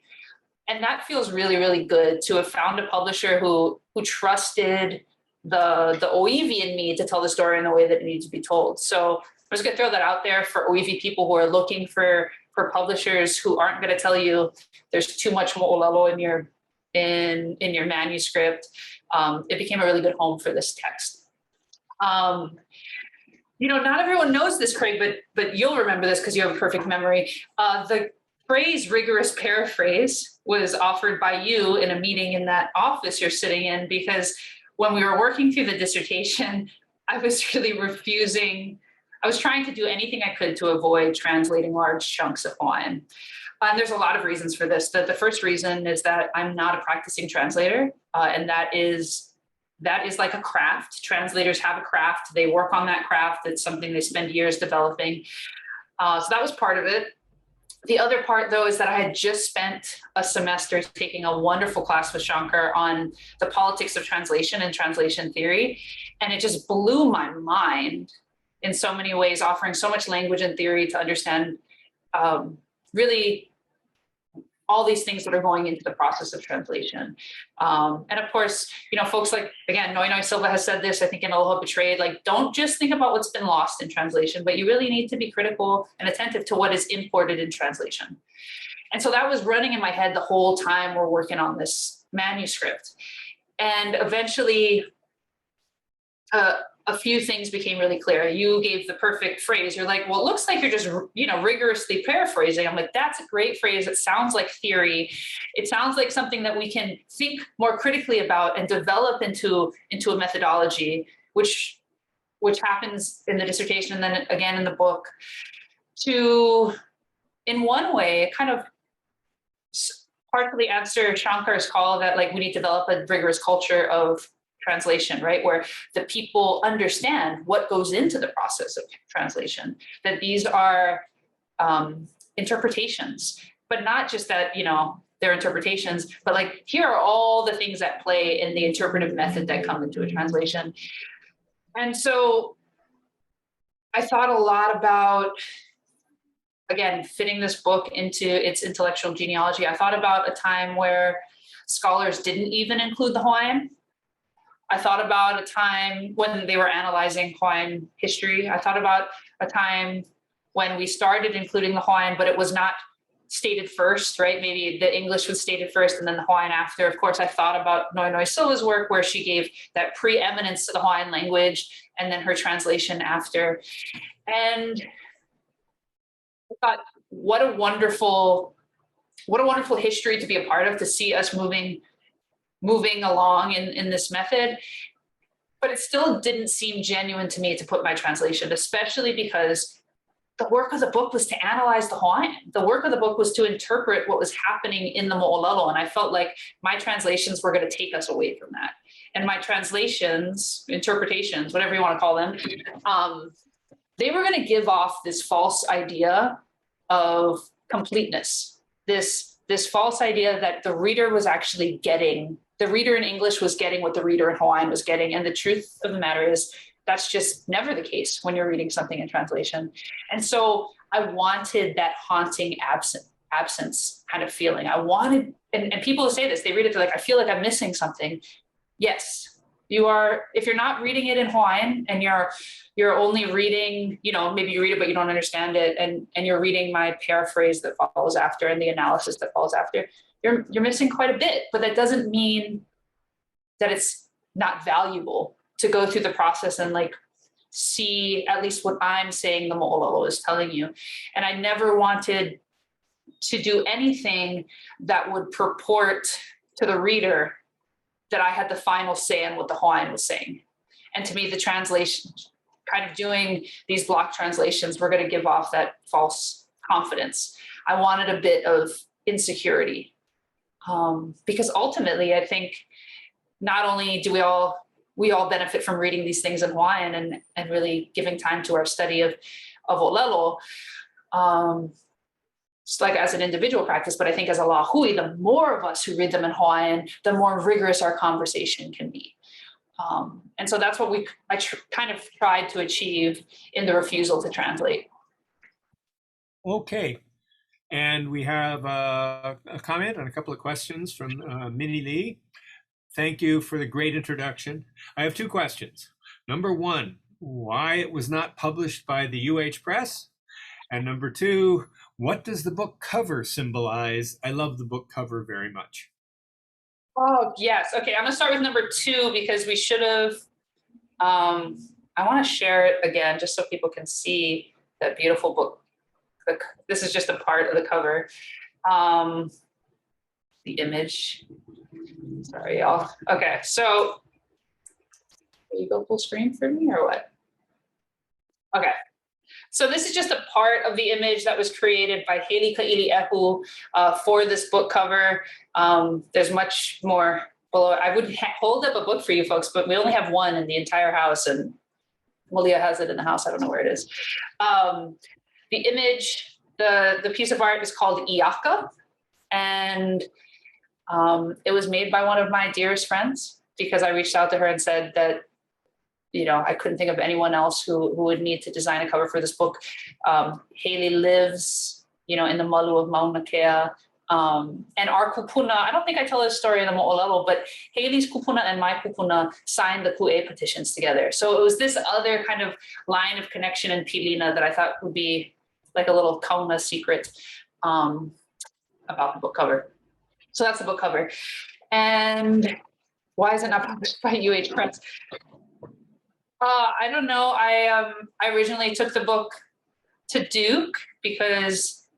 And that feels really, really good to have found a publisher who trusted the oiwi in me to tell the story in the way that it needs to be told. So I'm just going to throw that out there for oiwi people who are looking for publishers who aren't going to tell you there's too much mo'olelo in your manuscript. It became a really good home for this text. Not everyone knows this, Craig, but you'll remember this because you have a perfect memory. The phrase rigorous paraphrase was offered by you in a meeting in that office you're sitting in, because when we were working through the dissertation, I was really refusing. I was trying to do anything I could to avoid translating large chunks of Hawaiian. And there's a lot of reasons for this. The first reason is that I'm not a practicing translator, and that is like a craft. Translators have a craft. They work on that craft. It's something they spend years developing. So that was part of it. The other part, though, is that I had just spent a semester taking a wonderful class with Shankar on the politics of translation and translation theory. And it just blew my mind in so many ways, offering so much language and theory to understand really all these things that are going into the process of translation. And of course, you know, folks like, again, Noe Silva has said this, I think in Aloha Betrayed, like, don't just think about what's been lost in translation, but you really need to be critical and attentive to what is imported in translation. And so that was running in my head the whole time we're working on this manuscript. And eventually, a few things became really clear. You gave the perfect phrase. You're like, well, it looks like you're just, you know, rigorously paraphrasing. I'm like, that's a great phrase. It sounds like theory. It sounds like something that we can think more critically about and develop into a methodology, which happens in the dissertation and then again in the book, to, in one way, kind of partially answer Shankar's call that, like, we need to develop a rigorous culture of translation, right? Where the people understand what goes into the process of translation, that these are interpretations, but not just that, you know, they're interpretations, but like, here are all the things that play in the interpretive method that come into a translation. And so I thought a lot about, again, fitting this book into its intellectual genealogy. I thought about a time where scholars didn't even include the Hawaiian. I thought about a time when they were analyzing Hawaiian history. I thought about a time when we started including the Hawaiian, but it was not stated first, right? Maybe the English was stated first and then the Hawaiian after. Of course, I thought about Noe Silva's work where she gave that preeminence to the Hawaiian language and then her translation after. And I thought, what a wonderful history to be a part of, to see us moving along in this method. But it still didn't seem genuine to me to put my translation, especially because the work of the book was to analyze the Hawaiian. The work of the book was to interpret what was happening in the Mo'olelo. And I felt like my translations were going to take us away from that. And my translations, interpretations, whatever you want to call them, they were going to give off this false idea of completeness, this false idea that the reader was actually getting, the reader in English was getting what the reader in Hawaiian was getting. And the truth of the matter is that's just never the case when you're reading something in translation. And so I wanted that haunting absence kind of feeling. I wanted, and people say this, they read it, they're like, I feel like I'm missing something. Yes, you are. If you're not reading it in Hawaiian and you're only reading, you know, maybe you read it, but you don't understand it. And you're reading my paraphrase that follows after and the analysis that follows after, you're missing quite a bit, but that doesn't mean that it's not valuable to go through the process and like see at least what I'm saying the Mo'olelo is telling you. And I never wanted to do anything that would purport to the reader that I had the final say in what the Hawaiian was saying. And to me, the translation, kind of doing these block translations, were going to give off that false confidence. I wanted a bit of insecurity. Because ultimately, I think not only do we all benefit from reading these things in Hawaiian and really giving time to our study of Mo'olelo, just like as an individual practice, but I think as a lahui, the more of us who read them in Hawaiian, the more rigorous our conversation can be. And so that's what I kind of tried to achieve in the refusal to translate. Okay. And we have a comment and a couple of questions from Minnie Lee. Thank you for the great introduction. I have two questions. Number one, why it was not published by the UH Press? And number two, what does the book cover symbolize? I love the book cover very much. Oh, yes. Okay, I'm going to start with number two because we should have, I want to share it again just so people can see that beautiful book. This is just a part of the cover. The image. Sorry, y'all. Okay, so will you go full screen for me or what? Okay. So this is just a part of the image that was created by Haley Kaili'ehu for this book cover. There's much more below. I would hold up a book for you folks, but we only have one in the entire house, and Malia has it in the house. I don't know where it is. The image, the piece of art is called Iaka, and it was made by one of my dearest friends because I reached out to her and said that, you know, I couldn't think of anyone else who would need to design a cover for this book. Haley lives, you know, in the Malu of Mauna Kea. And our kupuna, I don't think I tell this story in the Moʻolelo, but Haley's kupuna and my kupuna signed the ku'e petitions together. So it was this other kind of line of connection in Pilina that I thought would be like a little kauna secret about the book cover. So that's the book cover. And why is it not published by UH Press? I don't know. I originally took the book to Duke because,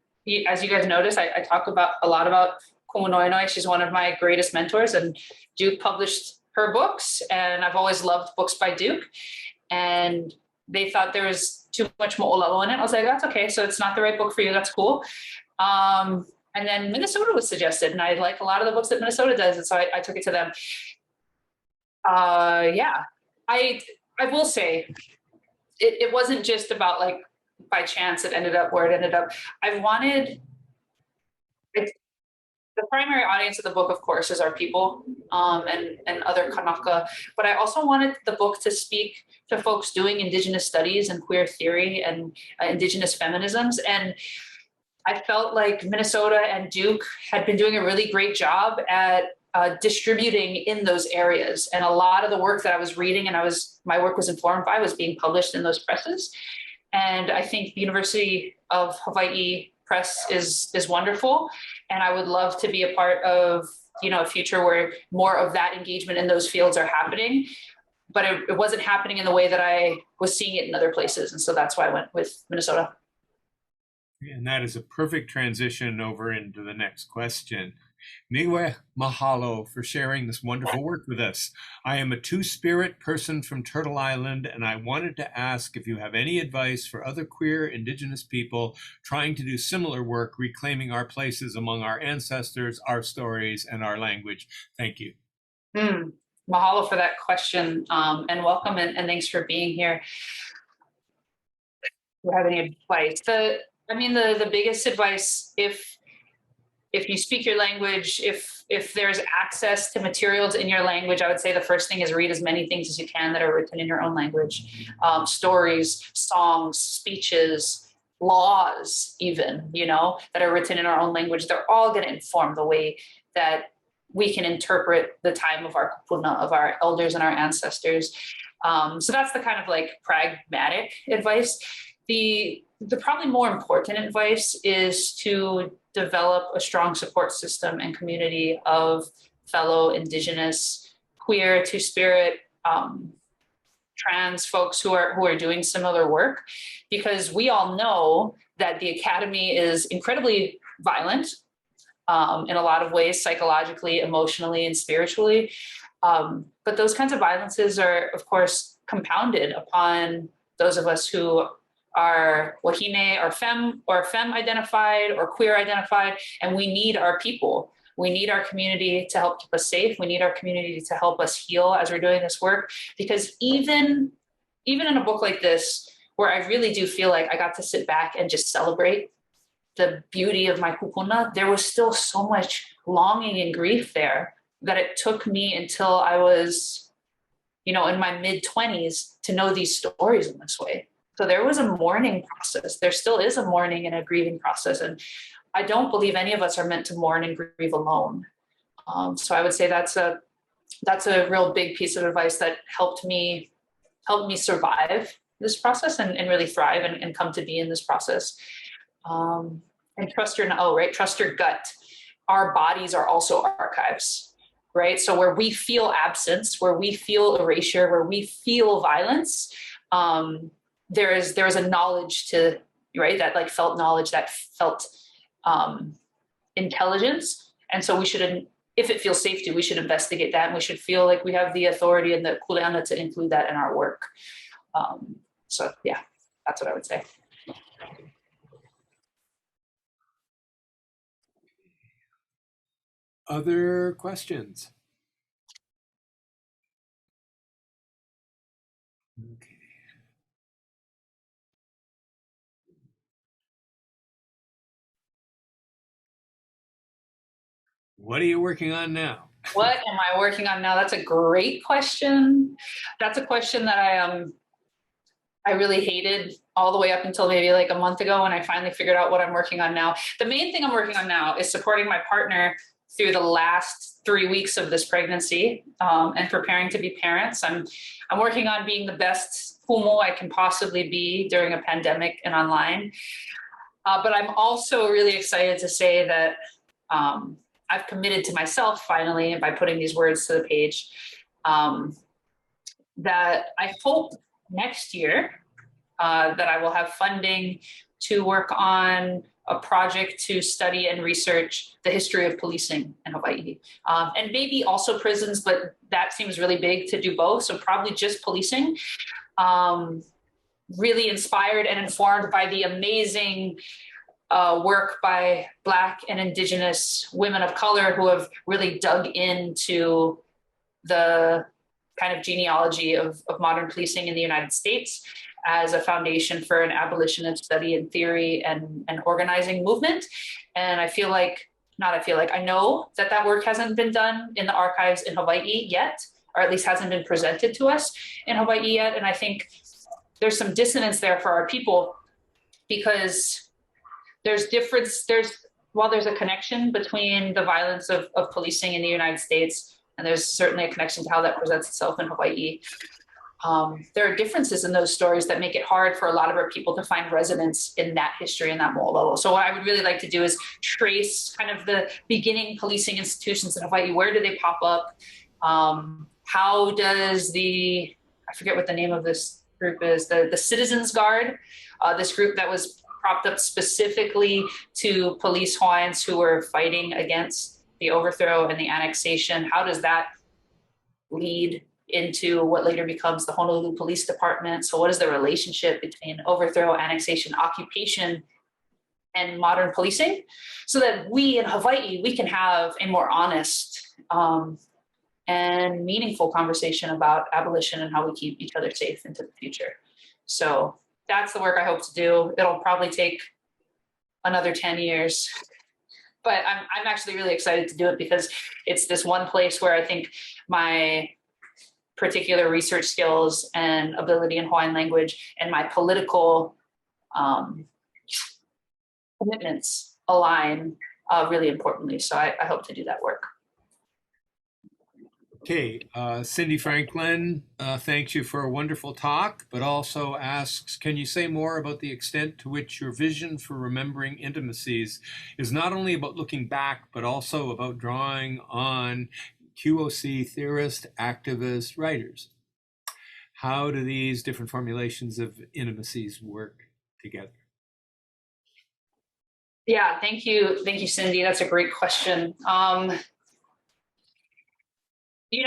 as you guys notice, I talk about a lot about Kumunoinoi. She's one of my greatest mentors, and Duke published her books, and I've always loved books by Duke. And they thought there was too much mo'olelo in it. I was like, that's okay. So it's not the right book for you. That's cool. And then Minnesota was suggested, and I like a lot of the books that Minnesota does, and so I took it to them. Yeah, I will say it wasn't just about like by chance it ended up where it ended up. I wanted the primary audience of the book, of course, is our people and other Kanaka, but I also wanted the book to speak to folks doing Indigenous studies and queer theory and Indigenous feminisms. And I felt like Minnesota and Duke had been doing a really great job at distributing in those areas. And a lot of the work that I was reading and my work was informed by was being published in those presses. And I think the University of Hawaii Press is wonderful. And I would love to be a part of, a future where more of that engagement in those fields are happening. But it wasn't happening in the way that I was seeing it in other places. And so that's why I went with Minnesota. And that is a perfect transition over into the next question. Miwe, mahalo for sharing this wonderful work with us. I am a two-spirit person from Turtle Island, and I wanted to ask if you have any advice for other queer Indigenous people trying to do similar work, reclaiming our places among our ancestors, our stories, and our language. Thank you. Mahalo for that question, and welcome, and thanks for being here. Do you have any advice? The biggest advice, if you speak your language, if there's access to materials in your language, I would say the first thing is read as many things as you can that are written in your own language. Stories, songs, speeches, laws even, that are written in our own language. They're all going to inform the way that we can interpret the time of our kupuna, of our elders and our ancestors. So that's the kind of like pragmatic advice. The probably more important advice is to develop a strong support system and community of fellow Indigenous, queer, two-spirit, trans folks who are doing similar work, because we all know that the academy is incredibly violent in a lot of ways, psychologically, emotionally, and spiritually. But those kinds of violences are, of course, compounded upon those of us who are wahine or femme identified or queer identified, and we need our people. We need our community to help keep us safe. We need our community to help us heal as we're doing this work, because even in a book like this, where I really do feel like I got to sit back and just celebrate the beauty of my kupuna, there was still so much longing and grief there that it took me until I was, in my mid-20s to know these stories in this way. So there was a mourning process. There still is a mourning and a grieving process. And I don't believe any of us are meant to mourn and grieve alone. So I would say that's a real big piece of advice that helped me survive this process and really thrive and come to be in this process. And trust your gut. Our bodies are also archives, right? So where we feel absence, where we feel erasure, where we feel violence, there is a knowledge to, right, that like felt knowledge, that felt intelligence. And so we should, if it feels safe to, we should investigate that, and we should feel like we have the authority and the kuleana to include that in our work. So yeah, that's what I would say. Other questions? Okay. What are you working on now? What am I working on now? That's a great question. That's a question that I really hated all the way up until maybe like a month ago when I finally figured out what I'm working on now. The main thing I'm working on now is supporting my partner through the last 3 weeks of this pregnancy and preparing to be parents. I'm working on being the best humo I can possibly be during a pandemic and online. But I'm also really excited to say that I've committed to myself finally, by putting these words to the page, that I hope next year that I will have funding to work on a project to study and research the history of policing in Hawaii. And maybe also prisons, but that seems really big to do both. So probably just policing. Really inspired and informed by the amazing work by Black and Indigenous women of color who have really dug into the kind of genealogy of modern policing in the United States as a foundation for an abolitionist study and theory and organizing movement. And I know that that work hasn't been done in the archives in Hawaii yet, or at least hasn't been presented to us in Hawaii yet. And I think there's some dissonance there for our people, because while there's a connection between the violence of policing in the United States, and there's certainly a connection to how that presents itself in Hawaii, there are differences in those stories that make it hard for a lot of our people to find resonance in that history and that mo'olelo. So what I would really like to do is trace kind of the beginning policing institutions in Hawaii. Where do they pop up? How does I forget what the name of this group is, the Citizens Guard, this group that was propped up specifically to police Hawaiians who were fighting against the overthrow and the annexation. How does that lead into what later becomes the Honolulu Police Department? So what is the relationship between overthrow, annexation, occupation, and modern policing? So that we in Hawaii, we can have a more honest and meaningful conversation about abolition and how we keep each other safe into the future. So that's the work I hope to do. It'll probably take another 10 years, but I'm actually really excited to do it because it's this one place where I think my particular research skills and ability in Hawaiian language and my political commitments align really importantly. So I hope to do that work. Okay, Cindy Franklin thanks you for a wonderful talk, but also asks, can you say more about the extent to which your vision for remembering intimacies is not only about looking back, but also about drawing on QOC theorists, activists, writers? How do these different formulations of intimacies work together? Yeah, thank you, Cindy. That's a great question. In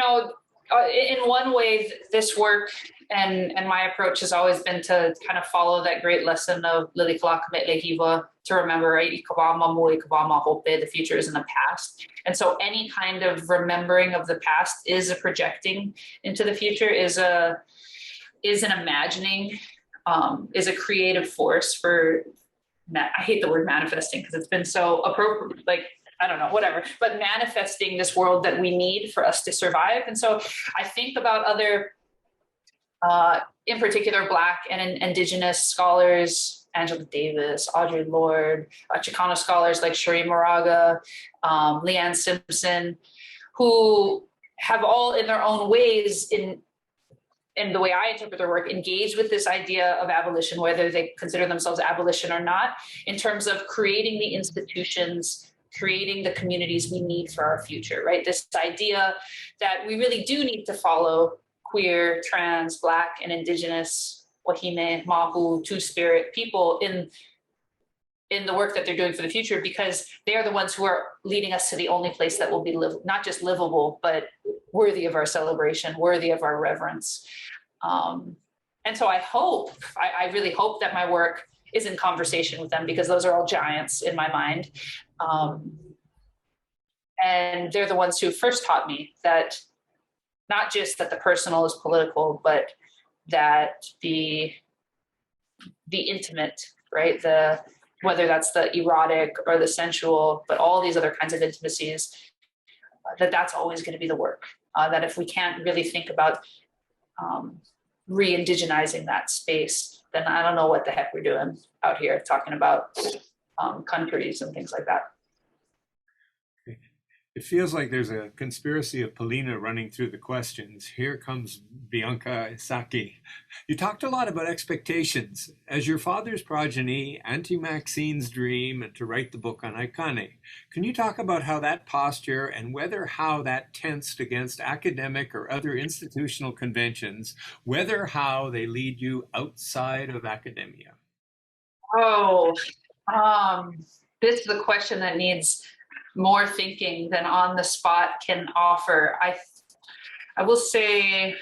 one way, this work and my approach has always been to kind of follow that great lesson of Lili'kalakame'elehiwa, to remember, right? The future is in the past. And so any kind of remembering of the past is a projecting into the future, is an imagining, is a creative force for, I hate the word manifesting because it's been so appropriate, like, I don't know, whatever, but manifesting this world that we need for us to survive. And so I think about other, in particular, Black and Indigenous scholars, Angela Davis, Audre Lorde, Chicano scholars like Cherie Moraga, Leanne Simpson, who have all in their own ways, in the way I interpret their work, engaged with this idea of abolition, whether they consider themselves abolition or not, in terms of creating the institutions, creating the communities we need for our future, right? This idea that we really do need to follow queer, trans, Black, and Indigenous, wahine, mahu, two-spirit people in the work that they're doing for the future, because they are the ones who are leading us to the only place that will be not just livable, but worthy of our celebration, worthy of our reverence. And so I really hope that my work is in conversation with them, because those are all giants in my mind. And they're the ones who first taught me that not just that the personal is political, but that the intimate, right? Whether that's the erotic or the sensual, but all these other kinds of intimacies, that's always going to be the work. That if we can't really think about re-indigenizing that space, then I don't know what the heck we're doing out here talking about countries and things like that. It feels like there's a conspiracy of Polina running through the questions. Here comes Bianca Saki. You talked a lot about expectations. As your father's progeny, Auntie Maxine's dream, and to write the book on ʻAikane, can you talk about how that posture and how that tensed against academic or other institutional conventions, how they lead you outside of academia? Oh, this is a question that needs more thinking than on the spot can offer. I will say,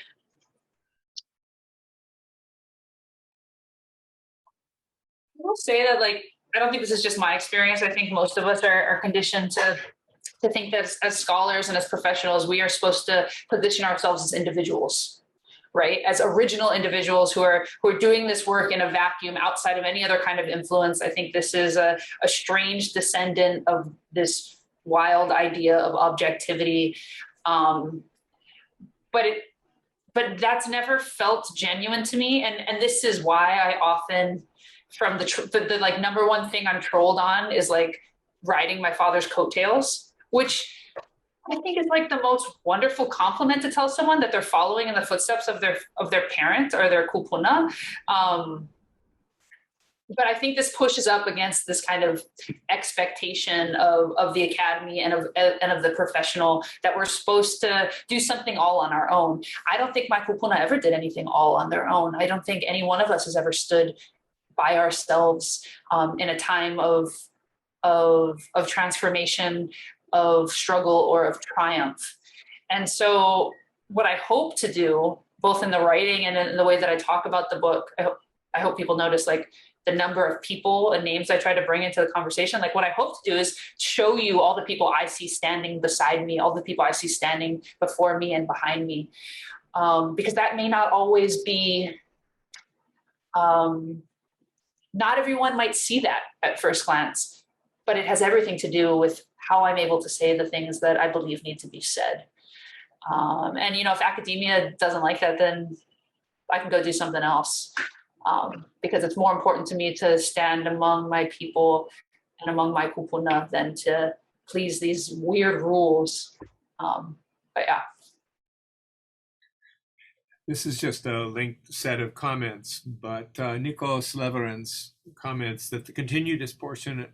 that, like, I don't think this is just my experience. I think most of us are conditioned to think that as scholars and as professionals, we are supposed to position ourselves as individuals, right? As original individuals who are doing this work in a vacuum outside of any other kind of influence. I think this is a strange descendant of this wild idea of objectivity. But that's never felt genuine to me. And this is why I often, from the like number one thing I'm trolled on is like riding my father's coattails, which I think is like the most wonderful compliment to tell someone that they're following in the footsteps of their parent or their kupuna. But I think this pushes up against this kind of expectation of the academy and of the professional that we're supposed to do something all on our own. I don't think my kupuna ever did anything all on their own. I don't think any one of us has ever stood by ourselves in a time of transformation, of struggle, or of triumph. And so what I hope to do, both in the writing and in the way that I talk about the book, I hope people notice like the number of people and names I try to bring into the conversation. Like what I hope to do is show you all the people I see standing beside me, all the people I see standing before me and behind me. Because that may not always be, not everyone might see that at first glance, but it has everything to do with how I'm able to say the things that I believe need to be said. And, you know, if academia doesn't like that, then I can go do something else. Because it's more important to me to stand among my people and among my kupuna than to please these weird rules. But yeah. This is just a linked set of comments, but Nikos Leverens comments that the continued disproportionate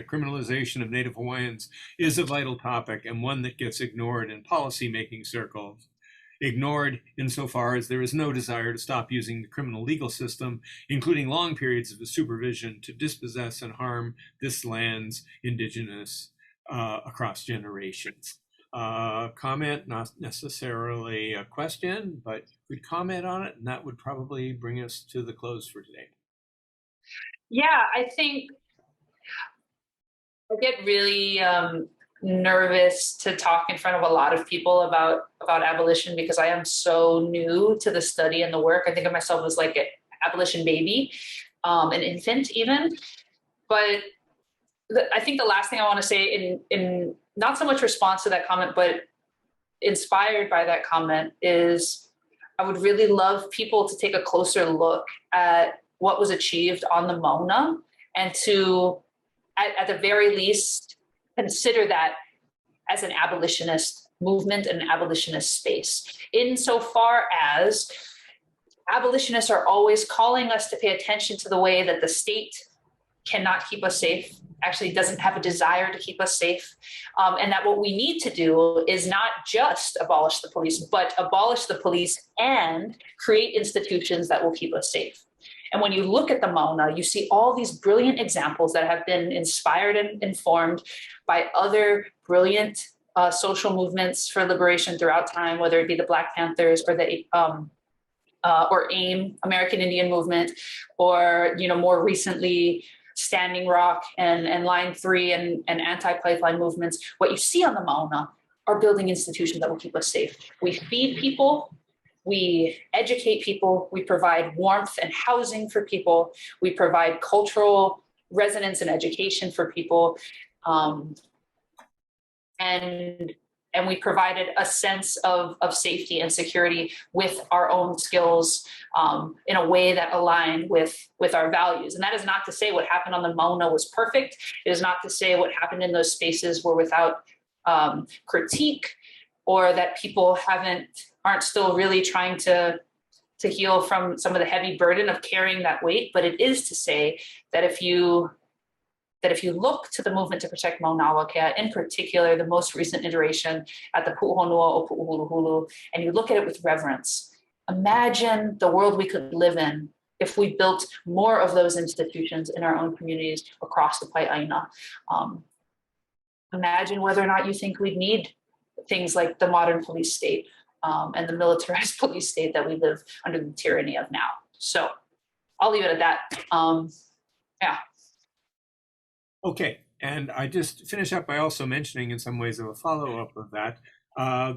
criminalization of Native Hawaiians is a vital topic and one that gets ignored in policy-making circles. Ignored insofar as there is no desire to stop using the criminal legal system, including long periods of supervision to dispossess and harm this land's indigenous across generations. Comment, not necessarily a question, but we'd comment on it, and that would probably bring us to the close for today. Yeah, I think I get really nervous to talk in front of a lot of people about abolition because I am so new to the study and the work. I think of myself as like an abolition baby, an infant even. But I think the last thing I want to say in not so much response to that comment, but inspired by that comment is I would really love people to take a closer look at what was achieved on the Mauna and to, at the very least, consider that as an abolitionist movement and an abolitionist space. Insofar as abolitionists are always calling us to pay attention to the way that the state cannot keep us safe, actually doesn't have a desire to keep us safe, and that what we need to do is not just abolish the police, but abolish the police and create institutions that will keep us safe. And when you look at the Mauna, you see all these brilliant examples that have been inspired and informed by other brilliant social movements for liberation throughout time, whether it be the Black Panthers or the or AIM, American Indian Movement, or more recently Standing Rock and Line 3 and anti-pipeline movements. What you see on the Mauna are building institutions that will keep us safe. We feed people. We educate people, we provide warmth and housing for people, we provide cultural resonance and education for people. And and we provided a sense of safety and security with our own skills in a way that aligned with our values. And that is not to say what happened on the Mauna was perfect. It is not to say what happened in those spaces were without critique, or that people aren't still really trying to heal from some of the heavy burden of carrying that weight. But it is to say that if you look to the movement to protect Mauna Kea, in particular, the most recent iteration at the Pu'uhonua o Pu'uhuluhulu, and you look at it with reverence, imagine the world we could live in if we built more of those institutions in our own communities across the ʻāina. Imagine whether or not you think we'd need things like the modern police state and the militarized police state that we live under the tyranny of now. So I'll leave it at that. Yeah. Okay, and I just finish up by also mentioning in some ways of a follow-up of that,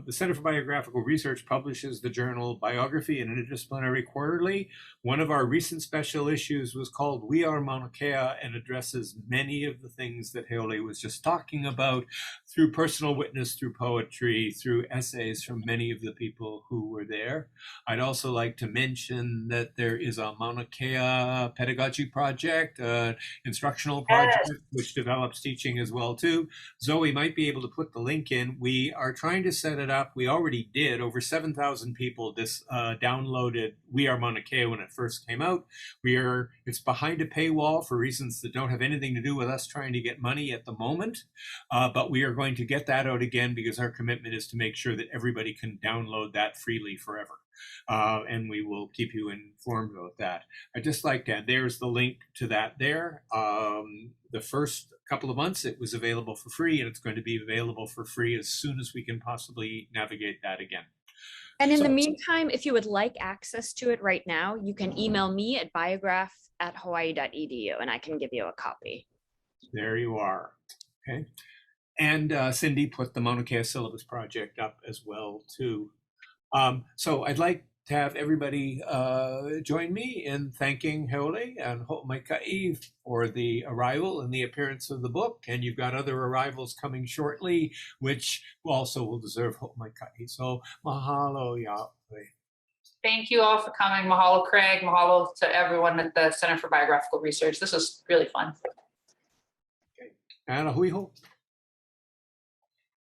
the Center for Biographical Research publishes the journal Biography and Interdisciplinary Quarterly. One of our recent special issues was called We Are Mauna Kea and addresses many of the things that Heole was just talking about through personal witness, through poetry, through essays from many of the people who were there. I'd also like to mention that there is a Mauna Kea pedagogy project, instructional project, which develops teaching as well too. Zoe might be able to put the link in. We are trying to set it up. We already did. Over 7,000 people downloaded We Are Mauna Kea when it first came out. It's behind a paywall for reasons that don't have anything to do with us trying to get money at the moment, but we are going to get that out again because our commitment is to make sure that everybody can download that freely forever. And we will keep you informed about that. I'd just like to add, there's the link to that there. The first couple of months it was available for free, and it's going to be available for free as soon as we can possibly navigate that again. And in the meantime, if you would like access to it right now, you can email me at biograph@hawaii.edu and I can give you a copy. There you are. Okay. And Cindy put the Mauna Kea syllabus project up as well too. So I'd like to have everybody join me in thanking Heole and Ho'omaikai for the arrival and the appearance of the book. And you've got other arrivals coming shortly, which also will deserve Ho'omaikai. So mahalo Yahweh. Thank you all for coming. Mahalo, Craig. Mahalo to everyone at the Center for Biographical Research. This was really fun. Okay. And a hui ho.